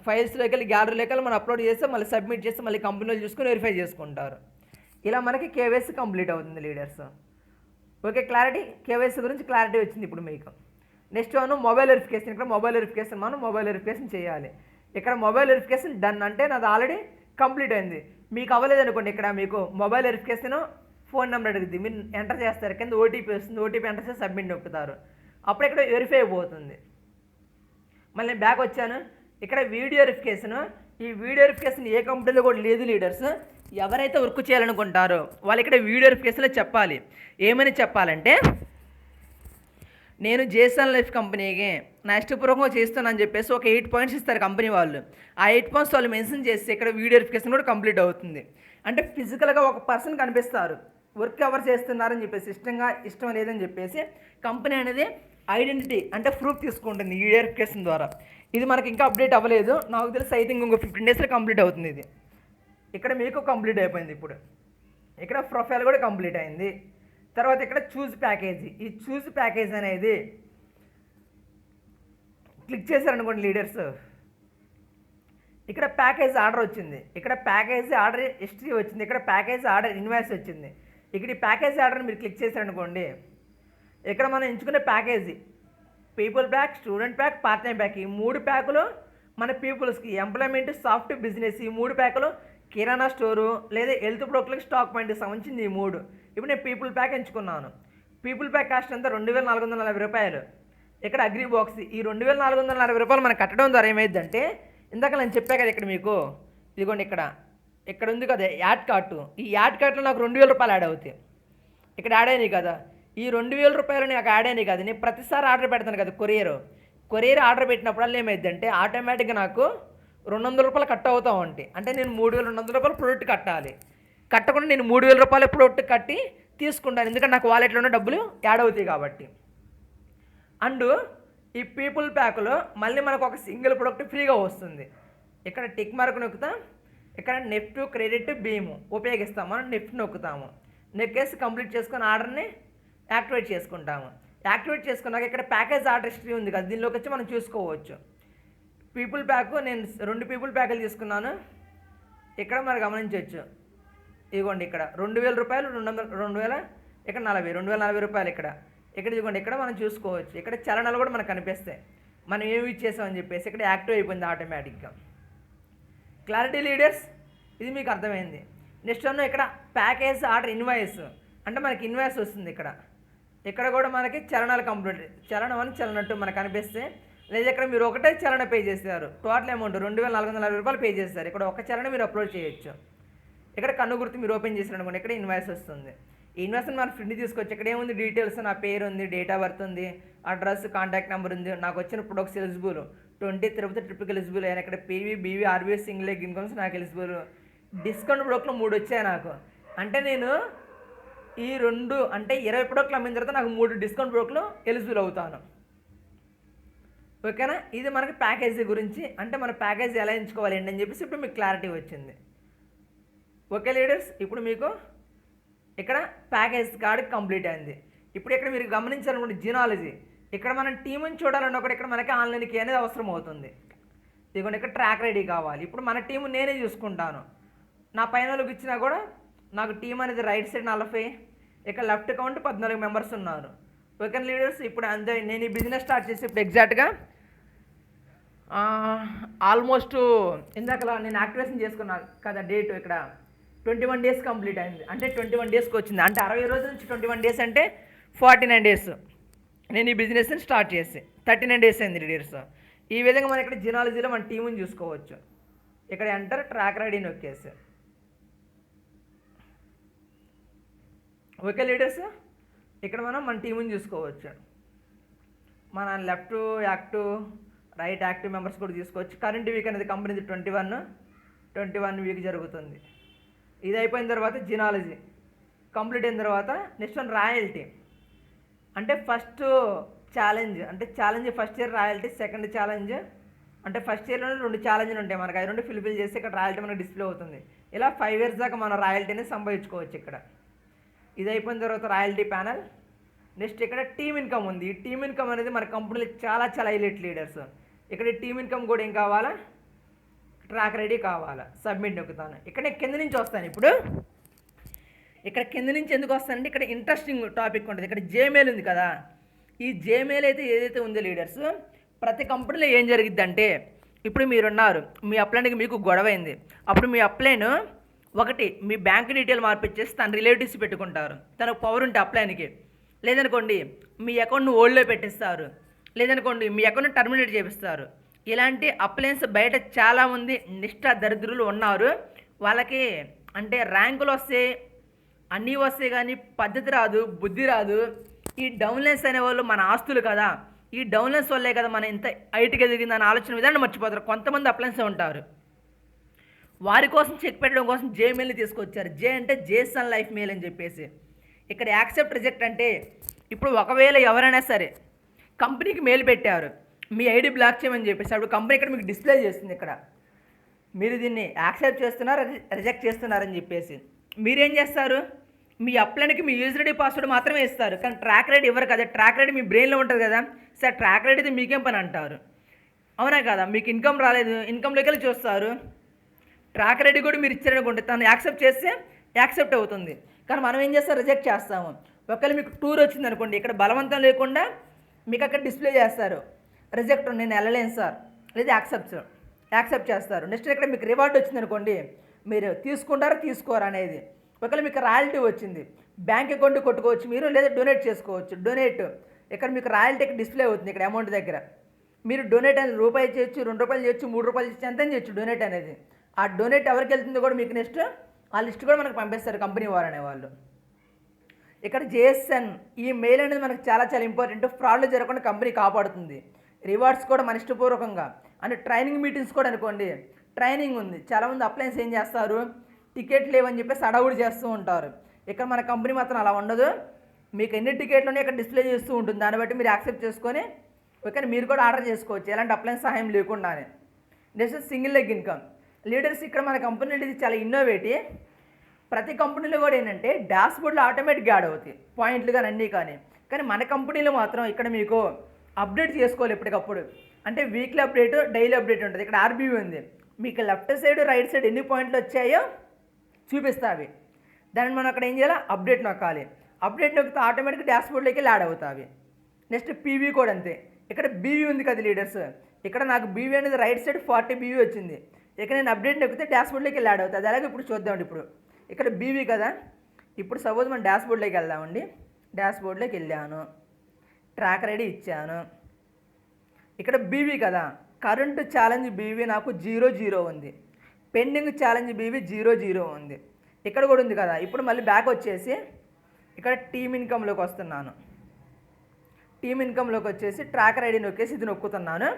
ఫైల్స్లోకి వెళ్ళి గ్యాలరీలోకి వెళ్ళి మనం అప్లోడ్ చేస్తే మళ్ళీ సబ్మిట్ చేస్తే మళ్ళీ కంపెనీలు చూసుకొని వెరిఫై చేసుకుంటారు. ఇలా మనకి కేవైసీ కంప్లీట్ అవుతుంది లీడర్స్. ఓకే, క్లారిటీ, కేవైసీ గురించి క్లారిటీ వచ్చింది ఇప్పుడు మీకు. నెక్స్ట్ మొబైల్ వెరిఫికేషన్, ఇక్కడ మొబైల్ వెరిఫికేషన్ మనం మొబైల్ వెరిఫికేషన్ చేయాలి. ఇక్కడ మొబైల్ వెరిఫికేషన్ డన్ అంటే నాది ఆల్రెడీ కంప్లీట్ అయింది. మీకు అవ్వలేదు అనుకోండి, ఇక్కడ మీకు మొబైల్ వెరిఫికేషన్ ఫోన్ నెంబర్ అడుగుద్ది, మీరు ఎంటర్ చేస్తారు, కింద ఓటీపీ వస్తుంది, ఓటీపీ ఎంటర్ చేసి సబ్మిట్ నొక్కుతారు, అప్పుడు ఇక్కడ వెరిఫై అయిపోతుంది. మళ్ళీ నేను బ్యాక్ వచ్చాను, ఇక్కడ వీడియో వెరిఫికేషన్, ఈ వీడియో వెరిఫికేషన్ ఏ కంపెనీలో కూడా లేదు లీడర్స్. ఎవరైతే వర్క్ చేయాలనుకుంటారో వాళ్ళు ఇక్కడ వీడియో వెరిఫికేషన్లో చెప్పాలి. ఏమని చెప్పాలంటే నేను జేసన్ లైఫ్ కంపెనీకి నష్టపూర్వకంగా చేస్తున్నానని చెప్పేసి ఒక 8 పాయింట్స్ ఇస్తారు కంపెనీ వాళ్ళు. ఆ 8 పాయింట్స్ వాళ్ళు మెన్షన్ చేస్తే ఇక్కడ వీడియో వెరిఫికేషన్ కూడా కంప్లీట్ అవుతుంది. అంటే ఫిజికల్గా ఒక పర్సన్ కనిపిస్తారు, వర్క్ ఎవరు చేస్తున్నారని చెప్పేసి ఇష్టం లేదని చెప్పేసి కంపెనీ అనేది ఐడెంటిటీ అంటే ప్రూఫ్ తీసుకుంటుంది ఈ వెరిఫికేషన్ ద్వారా. ఇది మనకి ఇంకా అప్డేట్ అవ్వలేదు, నాకు తెలిసి ఐ థింక్ ఇంకో 15 డేస్లో కంప్లీట్ అవుతుంది. ఇది ఇక్కడ మీకు కంప్లీట్ అయిపోయింది. ఇప్పుడు ఇక్కడ ప్రొఫైల్ కూడా కంప్లీట్ అయింది. తర్వాత ఇక్కడ చూజ్ ప్యాకేజీ, ఈ చూజ్ ప్యాకేజ్ అనేది క్లిక్ చేశారనుకోండి లీడర్స్, ఇక్కడ ప్యాకేజ్ ఆర్డర్ వచ్చింది, ఇక్కడ ప్యాకేజ్ ఆర్డర్ హిస్టరీ వచ్చింది, ఇక్కడ ప్యాకేజ్ ఆర్డర్ ఇన్వాయిస్ వచ్చింది. ఇక్కడ ఈ ప్యాకేజ్ ఆర్డర్ మీరు క్లిక్ చేశారనుకోండి, ఇక్కడ మనం ఎంచుకునే package people pack, student pack, part time pack, ఈ 3 ప్యాకులు మన పీపుల్స్కి ఎంప్లాయ్మెంట్, సాఫ్ట్ బిజినెస్, ఈ 3 ప్యాకులు కిరాణా స్టోరు లేదా హెల్త్ బ్రోకర్కి స్టాక్ పాయింట్కి సంబంధించింది ఈ 3. ఇప్పుడు నేను పీపుల్ ప్యాక్ ఎంచుకున్నాను. పీపుల్ ప్యాక్ కాస్ట్ అంతా 2440 రూపాయలు. ఇక్కడ అగ్రి బాక్స్, ఈ 2440 రూపాయలు మనం కట్టడం ద్వారా ఏమైందంటే, ఇందాక నేను చెప్పా కదా ఇక్కడ మీకు, ఇదిగోండి ఇక్కడ ఉంది కదా యాడ్ కార్టు, ఈ యాడ్ కార్ట్లో నాకు 2000 రూపాయలు యాడ్ అవుతాయి. ఇక్కడ యాడ్ అయినాయి కదా, ఈ 2000 రూపాయలు నాకు యాడ్ అయినాయి కదా, నేను ప్రతిసారి ఆర్డర్ పెడతాను కదా కొరియర్ ఆర్డర్ పెట్టినప్పుడల్లా ఏమైందంటే ఆటోమేటిక్గా నాకు 200 రూపాయలు కట్ అవుతా ఉంటాయి. అంటే నేను 3200 రూపాయలు ప్రొడక్ట్ కట్టాలి. కట్టకుండా నేను 3000 రూపాయల ప్రొడక్ట్ కట్టి తీసుకుంటాను, ఎందుకంటే నాకు వాలెట్లో ఉన్న డబ్బులు యాడ్ అవుతాయి కాబట్టి. అండ్ ఈ పీపుల్ ప్యాక్లో మళ్ళీ మనకు ఒక సింగిల్ ప్రొడక్ట్ ఫ్రీగా వస్తుంది. ఇక్కడ టిక్ మార్క్ నొక్కుతాం, ఇక్కడ నెఫ్ట్, క్రెడిట్, బీము ఉపయోగిస్తాము. మనం నెఫ్ట్ నొక్కుతాము, నెక్కేసి కంప్లీట్ చేసుకొని ఆర్డర్ని యాక్టివేట్ చేసుకుంటాము. యాక్టివేట్ చేసుకున్నాక ఇక్కడ ప్యాకేజ్ ఆర్డర్ హిస్టరీ ఉంది కదా, దీనిలోకి వచ్చి మనం చూసుకోవచ్చు. పీపుల్ ప్యాక్ నేను 2 పీపుల్ ప్యాకులు తీసుకున్నాను. ఇక్కడ మనం గమనించవచ్చు, ఇదిగోండి ఇక్కడ 2000 రూపాయలు, 2000 ఇక్కడ 2040 రూపాయలు. ఇక్కడ ఇదిగోండి ఇక్కడ మనం చూసుకోవచ్చు. ఇక్కడ చలనాలు కూడా మనకు కనిపిస్తాయి, మనం ఏమి ఇచ్చేసామని చెప్పేసి. ఇక్కడ యాక్టివ్ అయిపోయింది ఆటోమేటిక్గా. క్లారిటీ లీడర్స్, ఇది మీకు అర్థమైంది. నెక్స్ట్ ఇక్కడ ప్యాకేజ్ ఆర్డర్ ఇన్వాయిస్ అంటే మనకి ఇన్వాయిస్ వస్తుంది. ఇక్కడ కూడా మనకి చలనాలు కంప్లీట్, చలనం అని చలనట్టు మనకు కనిపిస్తే, లేదా ఇక్కడ మీరు ఒకటే చలన పే చేస్తారు, టోటల్ అమౌంట్ 2440 రూపాయలు పే చేస్తారు. ఇక్కడ ఒక చలన మీరు అప్లోడ్ చేయొచ్చు. ఇక్కడ కన్ను గుర్తు మీరు ఓపెన్ చేసిననుకోండి, ఇక్కడ ఇన్వాయిస్ వస్తుంది. ఈ ఇన్వాయిస్ని మనం ప్రింట్ తీసుకొచ్చి ఇక్కడ ఏముంది డీటెయిల్స్, నా పేరు ఉంది, డేట్ ఆఫ్ బర్త్ ఉంది, అడ్రస్, కాంటాక్ట్ నెంబర్ ఉంది, నాకు వచ్చిన ప్రొడక్ట్స్ ఎలిజిబుల్ 20 తిరుపతి ట్రిప్కి ఎలిజిబుల్ అయినా, ఇక్కడ PV, BV, RBI, single leg incomes నాకు ఎలిజిబుల్, డిస్కౌంట్ ప్రొడక్ట్లు 3 వచ్చాయి నాకు. అంటే నేను ఈ 2 అంటే 20 ప్రొడక్ట్లు అమ్మిన తర్వాత నాకు 3 డిస్కౌంట్ ప్రొడక్ట్లు ఎలిజిబుల్ అవుతాను. ఓకేనా? ఇది మనకి ప్యాకేజీ గురించి, అంటే మన ప్యాకేజీ ఎలా ఎంచుకోవాలి ఏంటి అని చెప్పేసి ఇప్పుడు మీకు క్లారిటీ వచ్చింది. ఓకే లీడర్స్, ఇప్పుడు మీకు ఇక్కడ ప్యాకేజ్ కార్డ్ కంప్లీట్ అయింది. ఇప్పుడు ఇక్కడ మీరు గమనించాలనుకుంటే జినాలజీ, ఇక్కడ మనం టీముని చూడాలన్న ఒకటి ఇక్కడ మనకి ఆన్లైన్ కీ అనేది అవసరం అవుతుంది. ఇదిగోండి ఇక్కడ ట్రాక్ రెడీ కావాలి. ఇప్పుడు మన టీము నేనే చూసుకుంటాను. నా పైన వాళ్ళకి ఇచ్చినా కూడా నాకు టీం అనేది రైట్ సైడ్ 40, ఇక్కడ లెఫ్ట్ కౌంట్ 14 మెంబర్స్ ఉన్నారు. ఓకే లీడర్స్, ఇప్పుడు అంతే. నేను ఈ బిజినెస్ స్టార్ట్ చేసి ఇప్పుడు ఎగ్జాక్ట్గా ఆల్మోస్ట్ ఇందాక నేను యాక్టివేషన్ చేసుకున్నాను కదా డేట్, ఇక్కడ 21 డేస్ కంప్లీట్ అయింది. అంటే 21 డేస్కి వచ్చింది. అంటే 60 రోజుల నుంచి 21 డేస్ అంటే 49 డేస్ నేను ఈ బిజినెస్ని స్టార్ట్ చేసి 39 డేస్ అయింది లీడర్స్. ఈ విధంగా మనం ఇక్కడ జినాలజీలో మన టీముని చూసుకోవచ్చు. ఇక్కడ ఎంటర్ ట్రాక్ ఐడి నొక్కేసి. ఓకే లీడర్స్, ఇక్కడ మనం మన టీముని చూసుకోవచ్చు. మన left active, right active members కూడా తీసుకోవచ్చు. కరెంట్ వీక్ అనేది కంపెనీది 21 వీక్ జరుగుతుంది. ఇది అయిపోయిన తర్వాత జినాలజీ కంప్లీట్ అయిన తర్వాత నెక్స్ట్ వన్ రాయల్టీ. అంటే ఫస్ట్ ఛాలెంజ్, అంటే challenge first year royalty, second challenge అంటే ఫస్ట్ ఇయర్లో 2 ఛాలెంజ్లు ఉంటాయి మనకి, అవి 2 ఫిల్ఫిల్ చేస్తే ఇక్కడ రాయల్టీ మనకు డిస్ప్లే అవుతుంది. ఇలా 5 years దాకా మనం రాయల్టీని సంపాదించుకోవచ్చు. ఇక్కడ ఇది అయిపోయిన తర్వాత రాయల్టీ ప్యానల్. నెక్స్ట్ ఇక్కడ టీమ్ ఇన్కమ్ ఉంది. ఈ టీమ్ ఇన్కమ్ అనేది మన కంపెనీలో చాలా హైలైట్ లీడర్స్. ఇక్కడ టీమ్ ఇన్కమ్ కూడా ఏం కావాలా, ట్రాక్ రెడీ కావాలా, సబ్మిట్ నొక్కుతాను. ఇక్కడ నేను కింద నుంచి వస్తాను. ఇప్పుడు ఇక్కడ కింద నుంచి ఎందుకు వస్తానంటే ఇక్కడ ఇంట్రెస్టింగ్ టాపిక్ ఉంటుంది. ఇక్కడ జేమెయిల్ ఉంది కదా, ఈ జేమెయిల్ అయితే ఏదైతే ఉందో లీడర్స్, ప్రతి కంపెనీలో ఏం జరిగిద్దంటే, ఇప్పుడు మీరున్నారు, మీ అప్లైన్కి మీకు గొడవ అయింది. అప్పుడు మీ అప్లైన్ ఒకటి మీ బ్యాంక్ డీటెయిల్ మార్పిచ్చేసి తన రిలేటివ్స్ పెట్టుకుంటారు, తనకు పవర్ ఉంటే అప్లైన్కి. లేదనుకోండి మీ అకౌంట్ను ఓల్డ్లో పెట్టిస్తారు, లేదనుకోండి మీ అకౌంట్ని టర్మినేట్ చేపిస్తారు. ఇలాంటి అప్లయన్స్ బయట చాలామంది నిష్ఠ దరిద్రులు ఉన్నారు. వాళ్ళకి అంటే ర్యాంకులు వస్తాయి, అన్నీ వస్తాయి, కానీ పద్ధతి రాదు, బుద్ధి రాదు. ఈ డౌన్లైన్స్ అనేవాళ్ళు మన ఆస్తులు కదా, ఈ డౌన్లైన్స్ వల్లే కదా మన ఇంత హైట్గా ఎదిగిందని ఆలోచన విధానం మర్చిపోతారు. కొంతమంది అప్లయన్స్ ఉంటారు. వారి కోసం చెక్ పెట్టడం కోసం జేమెయిల్ని తీసుకొచ్చారు. జే అంటే జేసన్ లైఫ్ మెయిల్ అని చెప్పేసి. ఇక్కడ యాక్సెప్ట్ రిజెక్ట్ అంటే ఇప్పుడు ఒకవేళ ఎవరైనా సరే కంపెనీకి మెయిల్ పెట్టారు మీ ఐడి బ్లాక్ చేయమని చెప్పేసి అప్పుడు కంపెనీ ఇక్కడ మీకు డిస్ప్లే చేస్తుంది. ఇక్కడ మీరు దీన్ని యాక్సెప్ట్ చేస్తున్నారు రిజెక్ట్ చేస్తున్నారని చెప్పేసి మీరేం చేస్తారు, మీ అప్లైన్కి మీ యూజర్ ఐడి పాస్వర్డ్ మాత్రమే ఇస్తారు, కానీ ట్రాక్ రైడ్ ఇవ్వరు కదా. ట్రాక్ రైడ్ మీ బ్రెయిన్లో ఉంటుంది కదా, సార్ ట్రాక్ రైడ్ అయితే మీకేం పని అంటారు, అవునా కదా. మీకు ఇన్కమ్ రాలేదు, ఇన్కమ్లోకి వెళ్ళి చూస్తారు, ట్రాక్ రైడ్ కూడా మీరు ఇచ్చారనుకోండి తను యాక్సెప్ట్ చేస్తే యాక్సెప్ట్ అవుతుంది. కానీ మనం ఏం చేస్తాం, రిజెక్ట్ చేస్తాము. ఒకవేళ మీకు టూర్ వచ్చింది అనుకోండి, ఇక్కడ బలవంతం లేకుండా మీకు అక్కడ డిస్ప్లే చేస్తారు రిజెక్ట్, నేను వెళ్ళలేను సార్, లేదా యాక్సెప్ట్ చేస్తారు. నెక్స్ట్ ఇక్కడ మీకు రివార్డ్ వచ్చింది అనుకోండి, మీరు తీసుకుంటారా తీసుకోరా అనేది. ఒకవేళ మీకు రాయల్టీ వచ్చింది, బ్యాంక్ అకౌంట్ కొట్టుకోవచ్చు మీరు, లేదా డొనేట్ చేసుకోవచ్చు. డొనేట్ ఇక్కడ మీకు రాయల్టీకి డిస్ప్లే అవుతుంది ఇక్కడ అమౌంట్ దగ్గర. మీరు డొనేట్ అనేది రూపాయి చేయొచ్చు, 2 రూపాయలు చేయొచ్చు, 3 రూపాయలు చేయొచ్చు, ఎంత చేయొచ్చు డొనేట్ అనేది. ఆ డొనేట్ ఎవరికి వెళ్తుందో కూడా మీకు నెక్స్ట్ ఆ లిస్ట్ కూడా మనకు పంపిస్తారు కంపెనీ వారు అనేవాళ్ళు. ఇక్కడ జేఎస్ఎన్ ఈ మెయిల్ అనేది మనకు చాలా చాలా ఇంపార్టెంట్. ఫ్రాడ్లు జరగకుండా కంపెనీ కాపాడుతుంది. రివార్డ్స్ కూడా మన ఇష్టపూర్వకంగా అంటే ట్రైనింగ్ మీటింగ్స్ కూడా అనుకోండి, ట్రైనింగ్ ఉంది. చాలామంది అప్లయన్స్ ఏం చేస్తారు, టికెట్ లేవని చెప్పేసి అడవుడు చేస్తూ ఉంటారు. ఇక్కడ మన కంపెనీ మాత్రం అలా ఉండదు. మీకు ఎన్ని టికెట్లోనే ఇక్కడ డిస్ప్లే చేస్తూ ఉంటుంది, దాన్ని బట్టి మీరు యాక్సెప్ట్ చేసుకొని ఓకే మీరు కూడా ఆర్డర్ చేసుకోవచ్చు ఎలాంటి అప్లయన్స్ సహాయం లేకుండానే. Next single leg income leaders. ఇక్కడ మన కంపెనీ ఇది చాలా ఇన్నోవేటివ్. ప్రతి కంపెనీలో కూడా ఏంటంటే డాష్బోర్డ్లో ఆటోమేటిక్గా యాడ్ అవుతాయి పాయింట్లు కానీ అన్నీ కానీ మన కంపెనీలో మాత్రం ఇక్కడ మీకు అప్డేట్ చేసుకోవాలి ఎప్పటికప్పుడు. అంటే వీక్లీ అప్డేట్, డైలీ అప్డేట్ ఉంటుంది. ఇక్కడ ఆర్బీవీ ఉంది, మీకు లెఫ్ట్ సైడ్ రైట్ సైడ్ ఎన్ని పాయింట్లు వచ్చాయో చూపిస్తావి. దాన్ని మనం అక్కడ ఏం చేయాలి, అప్డేట్ నొక్కాలి. అప్డేట్ నొక్కితే ఆటోమేటిక్గా డాష్బోర్డ్లోకి యాడ్ అవుతావి. నెక్స్ట్ పీవీ కూడా అంతే. ఇక్కడ బీవీ ఉంది కదా లీడర్స్, ఇక్కడ నాకు బీవీ అనేది రైట్ సైడ్ 40 బీవీ వచ్చింది. ఇక్కడ నేను అప్డేట్ నొక్కితే డాష్బోర్డ్లోకి యాడ్ అవుతుంది. అలాగే ఇప్పుడు చూద్దామండి. ఇప్పుడు ఇక్కడ బీవీ కదా, ఇప్పుడు సపోజ్ మనం డాష్బోర్డ్లోకి వెళ్దామండి. డాష్బోర్డ్లోకి వెళ్ళాను, ట్రాకర్ ఐడి ఇచ్చాను. ఇక్కడ బీవీ కదా, కరెంట్ ఛాలెంజ్ బీవీ నాకు 0 ఉంది, పెండింగ్ ఛాలెంజ్ బీవీ 0 ఉంది. ఇక్కడ కూడా ఉంది కదా. ఇప్పుడు మళ్ళీ బ్యాక్ వచ్చేసి ఇక్కడ టీమ్ ఇన్కమ్లోకి వస్తున్నాను. టీమ్ ఇన్కమ్లోకి వచ్చేసి ట్రాకర్ ఐడి నొక్కేసి ఇది నొక్కుతున్నాను.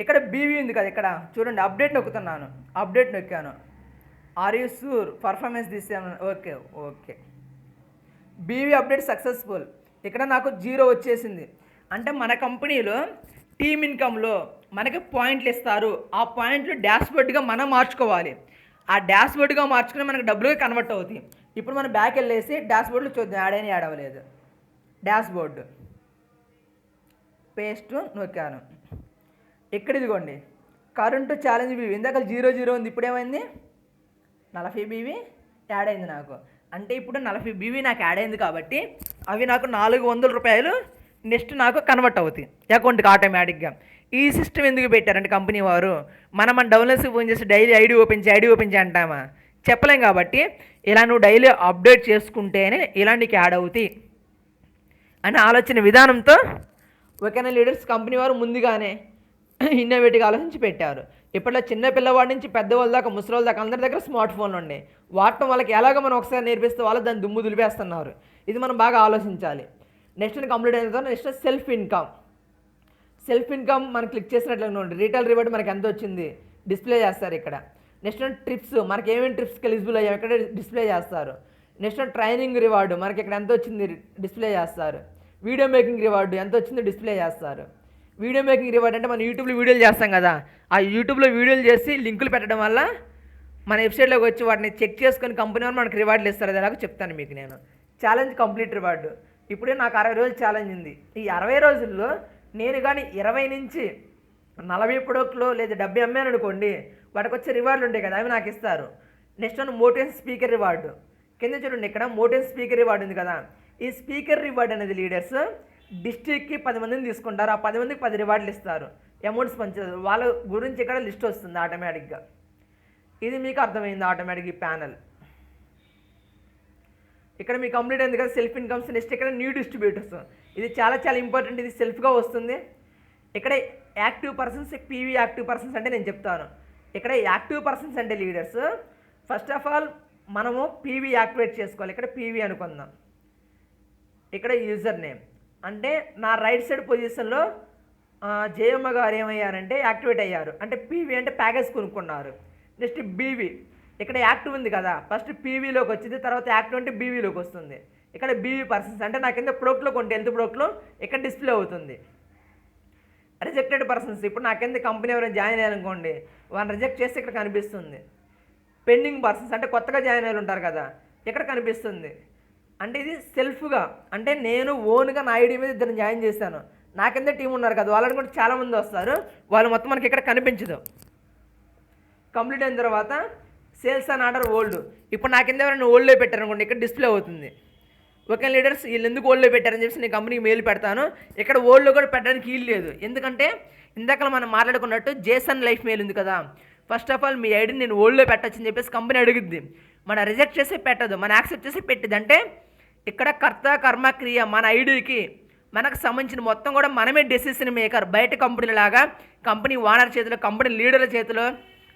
ఇక్కడ బీవీ ఉంది కదా, ఇక్కడ చూడండి అప్డేట్ నొక్కుతున్నాను. అప్డేట్ నొక్కాను. ఆర్ యూ షూర్ పర్ఫార్మెన్స్ తీసాను, ఓకే బీవీ అప్డేట్ సక్సెస్ఫుల్. ఇక్కడ నాకు 0 వచ్చేసింది. అంటే మన కంపెనీలో టీమ్ ఇన్కమ్లో మనకి పాయింట్లు ఇస్తారు. ఆ పాయింట్లు డాష్బోర్డ్గా మనం మార్చుకోవాలి. ఆ డాష్బోర్డ్గా మార్చుకుని మనకు డబ్బులుగా కన్వర్ట్ అవుతాయి. ఇప్పుడు మనం బ్యాక్ వెళ్ళేసి డాష్బోర్డ్లో చూద్దాం యాడ్ అయినా యాడ్ అవ్వలేదు. డాష్బోర్డ్ పేస్ట్ నొక్కాను. ఇక్కడ ఇదిగోండి కరెంటు ఛాలెంజ్ బీవీ ఇందాక 0 ఉంది, ఇప్పుడు ఏమైంది 40 బీవీ యాడ్ అయింది నాకు. అంటే ఇప్పుడు 40 బీవీ నాకు యాడ్ అయింది కాబట్టి అవి నాకు 400 రూపాయలు నెక్స్ట్ నాకు కన్వర్ట్ అవుతాయి అకౌంట్కి ఆటోమేటిక్గా. ఈ సిస్టమ్ ఎందుకు పెట్టారంటే కంపెనీ వారు మనం డౌన్లోడ్స్కి ఫోన్ చేసి డైలీ ఐడి ఓపెన్ చేయి అంటామా, చెప్పలేం. కాబట్టి ఇలా నువ్వు డైలీ అప్డేట్ చేసుకుంటేనే ఇలా నీకు యాడ్ అవుతాయి అని ఆలోచన విధానంతో ఓకేనా లీడర్స్ కంపెనీ వారు ముందుగానే ఇన్నోవేటివ్గా ఆలోచించి పెట్టారు. ఇప్పట్లో చిన్న పిల్లవాడి నుంచి పెద్దవాళ్ళ దాకా ముసలి దాకా అందరి దగ్గర స్మార్ట్ ఫోన్లు ఉన్నాయి. వాడటం వాళ్ళకి ఎలాగో మనం ఒకసారి నేర్పిస్తే వాళ్ళు దాన్ని దుమ్ము దులిపేస్తున్నారు. ఇది మనం బాగా ఆలోచించాలి. నెక్స్ట్ కంప్లీట్ అయిన తర్వాత నెక్స్ట్ సెల్ఫ్ ఇన్కమ్ మనం క్లిక్ చేసినట్లు ఉండి రీటైల్ రివార్డ్ మనకి ఎంత వచ్చింది డిస్ప్లే చేస్తారు ఇక్కడ. నెక్స్ట్ ట్రిప్స్ మనకి ఏమేమి ట్రిప్స్కి ఎలిజిబుల్ అయ్యాం ఇక్కడ డిస్ప్లే చేస్తారు. నెక్స్ట్ ట్రైనింగ్ రివార్డు మనకి ఇక్కడ ఎంత వచ్చింది డిస్ప్లే చేస్తారు. వీడియో మేకింగ్ రివార్డు ఎంత వచ్చిందో డిస్ప్లే చేస్తారు. వీడియో మేకింగ్ రివార్డ్ అంటే మనం యూట్యూబ్లో వీడియోలు చేస్తాం కదా, ఆ యూట్యూబ్లో వీడియోలు చేసి లింకులు పెట్టడం వల్ల మన వెబ్సైట్లోకి వచ్చి వాటిని చెక్ చేసుకొని కంపెనీ వాళ్ళు మనకు రివార్డులు ఇస్తారు. అది ఎలాగో చెప్తాను మీకు నేను. Challenge complete reward. ఇప్పుడే నాకు 60 రోజులు ఛాలెంజ్ ఉంది. ఈ 60 రోజుల్లో నేను కానీ 20 నుంచి 40 ప్రొడక్ట్లు లేదా 70 అమ్మాను అనుకోండి, వాటికి వచ్చే రివార్డులు ఉంటాయి కదా, అవి నాకు ఇస్తారు. నెక్స్ట్ మోటివేషన్ స్పీకర్ రివార్డు కింద చూడండి, ఇక్కడ మోటివేషన్ స్పీకర్ రివార్డు ఉంది కదా. ఈ స్పీకర్ రివార్డ్ అనేది లీడర్స్ డిస్ట్రిక్ట్కి 10 మందిని తీసుకుంటారు. ఆ 10 మందికి 10 రివార్డులు ఇస్తారు, అమౌంట్స్ పంచారు. వాళ్ళ గురించి ఇక్కడ లిస్ట్ వస్తుంది ఆటోమేటిక్గా. ఇది మీకు అర్థమైంది ఆటోమేటిక్ ఈ ప్యానల్. ఇక్కడ మీకు కంప్లీట్ అయింది కదా సెల్ఫ్ ఇన్కమ్స్. నెక్స్ట్ ఇక్కడ న్యూ డిస్ట్రిబ్యూటర్స్, ఇది చాలా చాలా ఇంపార్టెంట్. ఇది సెల్ఫ్గా వస్తుంది. ఇక్కడ active persons, PV active persons అంటే నేను చెప్తాను. ఇక్కడ యాక్టివ్ పర్సన్స్ అంటే లీడర్స్ ఫస్ట్ ఆఫ్ ఆల్ మనము పీవీ యాక్టివేట్ చేసుకోవాలి. ఇక్కడ పీవీ అనుకుందాం. ఇక్కడ యూజర్ నేమ్ అంటే నా రైట్ సైడ్ పొజిషన్లో జయమ్మ గారు ఏమయ్యారంటే యాక్టివేట్ అయ్యారు, అంటే పీవీ అంటే ప్యాకేజ్ కొనుక్కున్నారు. నెక్స్ట్ బీవీ ఇక్కడ యాక్టివ్ ఉంది కదా, ఫస్ట్ పీవీలోకి వచ్చింది, తర్వాత యాక్టివ్ అంటే బీవీలోకి వస్తుంది. ఇక్కడ బీవీ పర్సన్స్ అంటే నా కింద ప్రోడక్ట్లో కొంటే హెల్త్ ప్రోడక్ట్లో ఇక్కడ డిస్ప్లే అవుతుంది. రిజెక్టెడ్ పర్సన్స్ ఇప్పుడు నా కింద కంపెనీ ఎవరైనా జాయిన్ అయ్యారనుకోండి, వాళ్ళని రిజెక్ట్ చేస్తే ఇక్కడ కనిపిస్తుంది. పెండింగ్ పర్సన్స్ అంటే కొత్తగా జాయిన్ అయ్యి ఉంటారు కదా, ఇక్కడ కనిపిస్తుంది. అంటే ఇది సెల్ఫ్గా, అంటే నేను ఓన్గా నా ఐడి మీద ఇద్దరిని జాయిన్ చేశాను. నా కింద టీం ఉన్నారు కదా, వాళ్ళని కూడా చాలామంది వస్తారు, వాళ్ళు మొత్తం మనకి ఇక్కడ కనిపించదు. కంప్లీట్ అయిన తర్వాత సేల్స్ అండ్ ఆర్డర్ ఓల్డ్, ఇప్పుడు నా కింద ఎవరైనా ఓల్డ్లో పెట్టారనుకోండి, ఇక్కడ డిస్ప్లే అవుతుంది. ఓకే లీడర్స్, వీళ్ళు ఎందుకు ఓల్డ్లో పెట్టారని చెప్పేసి నేను కంపెనీకి మెయిల్ పెడతాను. ఇక్కడ ఓల్డ్లో కూడా పెట్టడానికి వీలు లేదు, ఎందుకంటే ఇందాక మనం మాట్లాడుకున్నట్టు జేసన్ లైఫ్ మెయిల్ ఉంది కదా. ఫస్ట్ ఆఫ్ ఆల్ మీ ఐడిని నేను ఓల్డ్లో పెట్టచ్చు అని చెప్పేసి కంపెనీ అడుగుద్ది. మన రిజెక్ట్ చేసి పెట్టదు, మన యాక్సెప్ట్ చేసి పెట్టింది. అంటే ఇక్కడ కర్త కర్మ క్రియ మన ఐడికి మనకు సంబంధించిన మొత్తం కూడా మనమే డెసిషన్ మేకర్. బయట కంపెనీ లాగా కంపెనీ ఓనర్ చేతిలో, కంపెనీ లీడర్ల చేతిలో